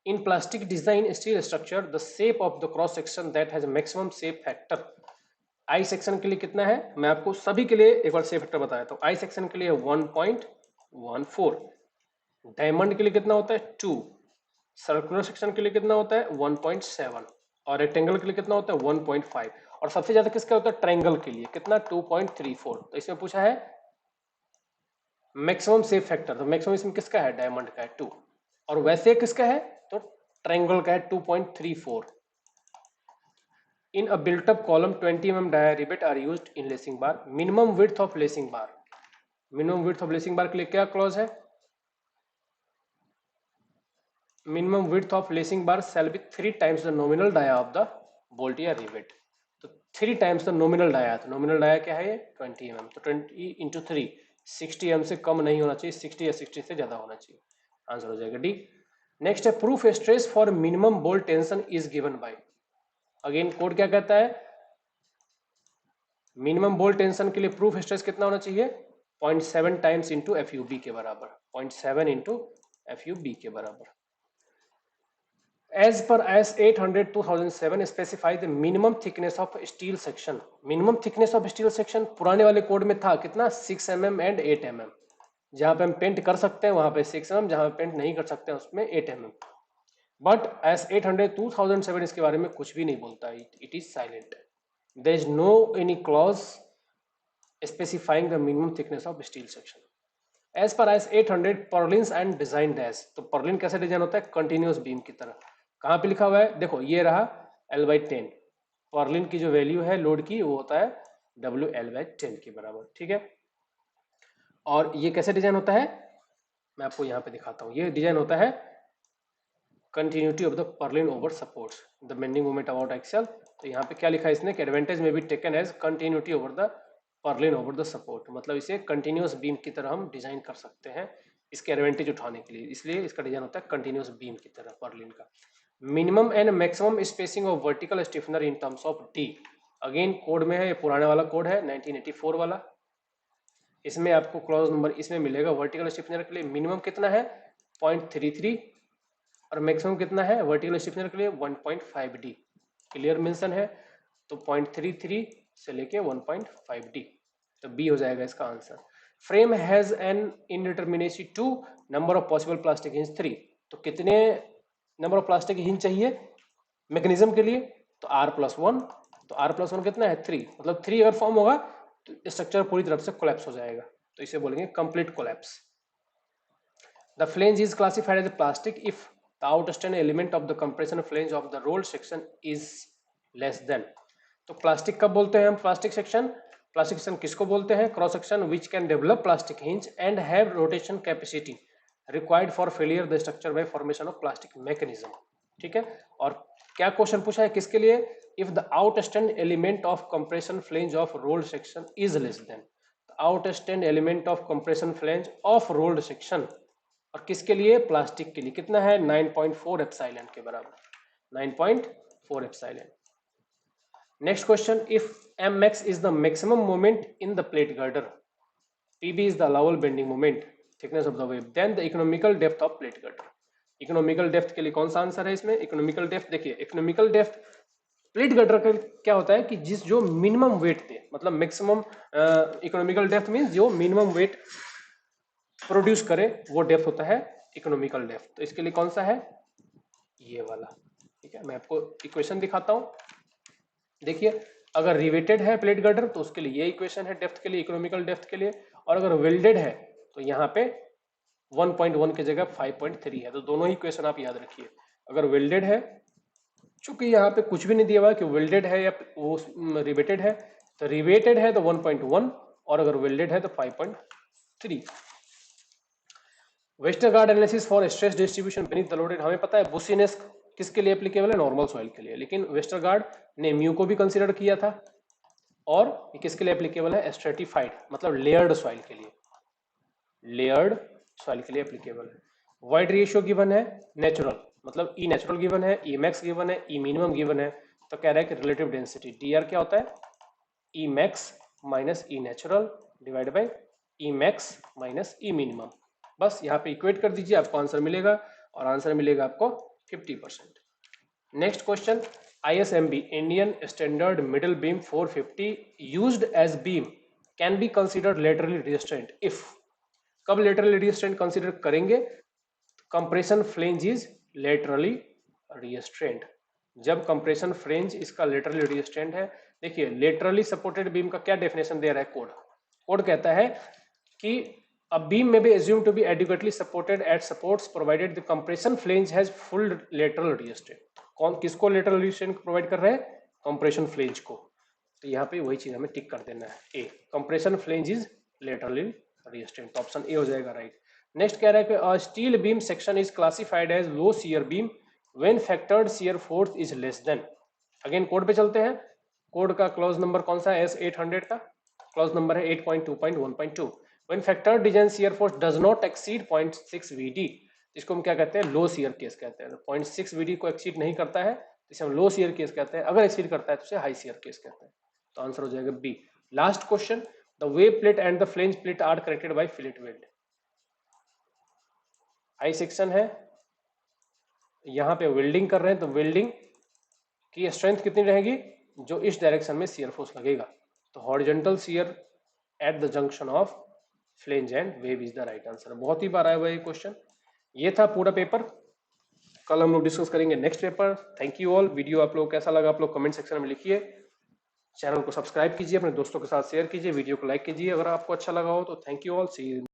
इन plastic design steel structure the shape of the cross section that has maximum shape factor. I section के लिए कितना है? मैं आपको सभी के लिए एक बार शेप फैक्टर बताया। तो आई सेक्शन के लिए 1.14, डायमंड के लिए कितना होता है? 2, सर्कुलर सेक्शन के लिए कितना होता है? 1.7, और रेक्टेंगल के लिए कितना होता है? 1.5, और सबसे ज्यादा किसका होता है? ट्रायंगल के लिए कितना? 2.34। तो इसमें पूछा है मैक्सिमम शेप फैक्टर, तो मैक्सिमम इसमें किसका है? डायमंड का है 2, और वैसे किसका है तो ट्रायंगल का है 2.34। In a built up column 20 mm dia rivet are used in lacing bar। Minimum width of lacing bar, minimum width of lacing bar के लिए क्या क्लॉज है, minimum width of lacing bar shall be 3 times the nominal dia of the bolt या rivet. तो 3 times the nominal dia, तो nominal dia क्या है ये 20 mm, तो 20 इंटू 3 60 mm से कम नहीं होना चाहिए, 60 या 60 से ज्यादा होना चाहिए, आंसर हो जाएगा डी। नेक्स्ट है proof stress for minimum bolt tension is given by. Again code क्या कहता है, मिनिमम बोल्ट टेंशन के लिए प्रूफ स्ट्रेस कितना होना चाहिए 0.7 times into F U B के बराबर, 0.7 इंटू एफ यू बी के बराबर। As per AS 800 2007 specify the minimum thickness of steel section। minimum thickness of steel section पुराने वाले कोड में था कितना 6 mm एंड 8 mm। जहां पे हम पेंट कर सकते हैं वहां पे 6 mm, जहां पे पेंट नहीं कर सकते हैं उसमें 8 mm। बट AS 800 2007 इसके बारे में कुछ भी नहीं बोलता, it is silent. There is no any clause specifying the minimum thickness of steel section. As per AS 800 purlins and design dash. तो पर्लिन कैसे डिजाइन होता है कंटिन्यूअस बीम की तरह। कहां पे लिखा हुआ है देखो ये रहा L/10, पर्लिन की जो वैल्यू है लोड की वो होता है WL/10 के बराबर, ठीक है। और ये कैसे डिजाइन होता है मैं आपको यहाँ पे दिखाता हूँ, ये डिजाइन होता है continuity of the purlin over supports the bending moment about axle. तो यहाँ पे क्या लिखा है इसने कि एडवांटेज में be taken as continuity over the purlin over the support, मतलब इसे कंटिन्यूअस बीम की तरह हम डिजाइन कर सकते हैं इसके एडवांटेज उठाने के लिए, इसलिए इसका डिजाइन होता है कंटिन्यूअस बीम की तरह पर्लिन का। Minimum and maximum spacing of vertical stiffener in terms of D. Again code में है, ये पुराने वाला कोड है 1984 वाला। इसमें आपको क्लॉज नंबर इसमें मिलेगा वर्टिकल स्टिफनर के लिए मिनिमम कितना है 0.33 और मैक्सिमम कितना है वर्टिकल स्टिफनर के लिए 1.5 डी क्लियर मेंशन है। तो 0.33 से लेके 1.5 डी, तो बी हो जाएगा इसका answer. Frame has an indeterminacy to number of possible plastic hinge 3। तो कितने नंबर ऑफ प्लास्टिक हिंज चाहिए मैकेनिज्म के लिए तो R+1, तो R+1 कितना है 3, मतलब 3 अगर फॉर्म होगा तो स्ट्रक्चर पूरी तरफ से कोलैप्स हो जाएगा, तो इसे बोलेंगे complete collapse. The flange is classified as plastic if the outstand element of the compression flange of the rolled section is less than. तो प्लास्टिक कब बोलते हैं हम प्लास्टिक सेक्शन, प्लास्टिक सेक्शन किसको बोलते हैं cross section which can develop plastic hinge and have rotation capacity required for failure the structure bye formation of plastic mechanism, ठीक है। और क्या क्वेश्चन पूछा है किसके लिए, if the outstand element of compression flange of rolled section is less then, outstand element of compression flange of rolled section और किसके लिए प्लास्टिक के लिए कितना है 9.4 एप्सिलॉन के बराबर 9.4 epsilon. Next question, if mx is the maximum moment in the plate girder, pb is the allowable bending moment, thickness of the wave, then the economical depth of plate girder। Economical depth के लिए कौन सा answer है इसमें, economical depth देखिए economical depth plate girder का क्या होता है कि जिस जो मिनिमम वेट थे मतलब मैक्सिमम इकोनॉमिकल डेप्थ मींस जो मिनिमम वेट प्रोड्यूस करे वो डेप्थ होता है इकोनॉमिकल डेप्थ। तो इसके लिए कौन सा है ये वाला, ठीक है। मैं आपको इक्वेशन दिखाता हूं, देखिए अगर रिवेटेड है प्लेट गर्डर तो उसके लिए ये इक्वेशन है डेप्थ के लिए इकोनॉमिकल डेप्थ के लिए, और अगर वेल्डेड है तो यहाँ पे 1.1 की जगह 5.3 है, तो दोनों ही इक्वेशन आप याद रखिए। अगर वेल्डेड है, चूंकि यहाँ पे कुछ भी नहीं दिया हुआ कि वेल्डेड है या वो रिवेटेड है, तो रिवेटेड है तो 1.1 और अगर वेल्डेड है तो 5.3। Westergaard analysis for stress distribution beneath the loaded, हमें पता है बुशीनेस किसके लिए एप्लीकेबल है नॉर्मल सॉइल के लिए, लेकिन वेस्टरगार्ड ने म्यू को भी कंसीडर किया था और ये किसके लिए एप्लीकेबल है स्ट्रेटिफाइड मतलब लेयर्ड सॉइल के लिए, लेयर्ड सॉइल के लिए एप्लीकेबल है। वाइड रेशियो गिवन है नेचुरल मतलब ई नेचुरल गिवन है, ई मैक्स गिवन है, ई मिनिमम गिवन है, तो कह रहा है कि रिलेटिव डेंसिटी डी क्या होता है E max minus E natural divide by E max minus E minimum. बस यहाँ पे इक्वेट कर दीजिए आपको आंसर मिलेगा और आंसर मिलेगा आपको 50%। Next question, ISMB Indian standard middle beam 450 used as beam can be considered laterally restraint if, कब लेटरली रिस्ट्रेंट कंसीडर करेंगे compression flange is laterally restraint, जब कंप्रेशन फ्लेंज इसका लेटरली रिस्ट्रेंट है। देखिए लेटरली सपोर्टेड बीम का क्या definition दे रहा है कोड, कोड कहता है कि A beam may be assumed to be adequately supported at supports provided the compression flange has full lateral restraint। कौन किसको lateral restraint प्रोवाइड कर रहे हैं? compression flange को। तो यहाँ पे वही चीज हमें टिक कर देना है, ए compression flange is laterally restrained, तो ऑप्शन ए हो जाएगा राइट। नेक्स्ट कह रहा है कि a steel beam section is classified as low shear beam when factored shear force is less than। Again code पे चलते हैं, कोड का क्लॉज नंबर कौन सा है? S800 का क्लॉज नंबर है 8.2.1.2। When factored design shear force does not exceed 0.6 VD, इसको हम क्या कहते हैं? लो शियर केस कहते हैं। 0.6 VD को एक्सीड नहीं करता है इसे हम लो शियर केस कहते हैं, अगर एक्सीड करता है तो उसे हाई शियर केस कहते हैं। तो आंसर हो जाएगा B. Last question, the web plate and the flange plate are connected by fillet weld. High section है, यहाँ पे वेल्डिंग कर रहे हैं, तो वेल्डिंग की स्ट्रेंथ कितनी रहेगी? जो इस डायरेक्शन में शियर फोर्स लगेगा, तो horizontal shear at the junction of flange and wave is the right answer. बहुत ही बार आया हुआ ये क्वेश्चन। ये था पूरा पेपर, कल हम लोग डिस्कस करेंगे next paper. Thank you all. Video आप लोग कैसा लगा आप लोग कमेंट सेक्शन में लिखिए। चैनल को सब्सक्राइब कीजिए, अपने दोस्तों के साथ शेयर कीजिए, वीडियो को लाइक कीजिए अगर आपको अच्छा लगा हो तो। Thank you all, see you.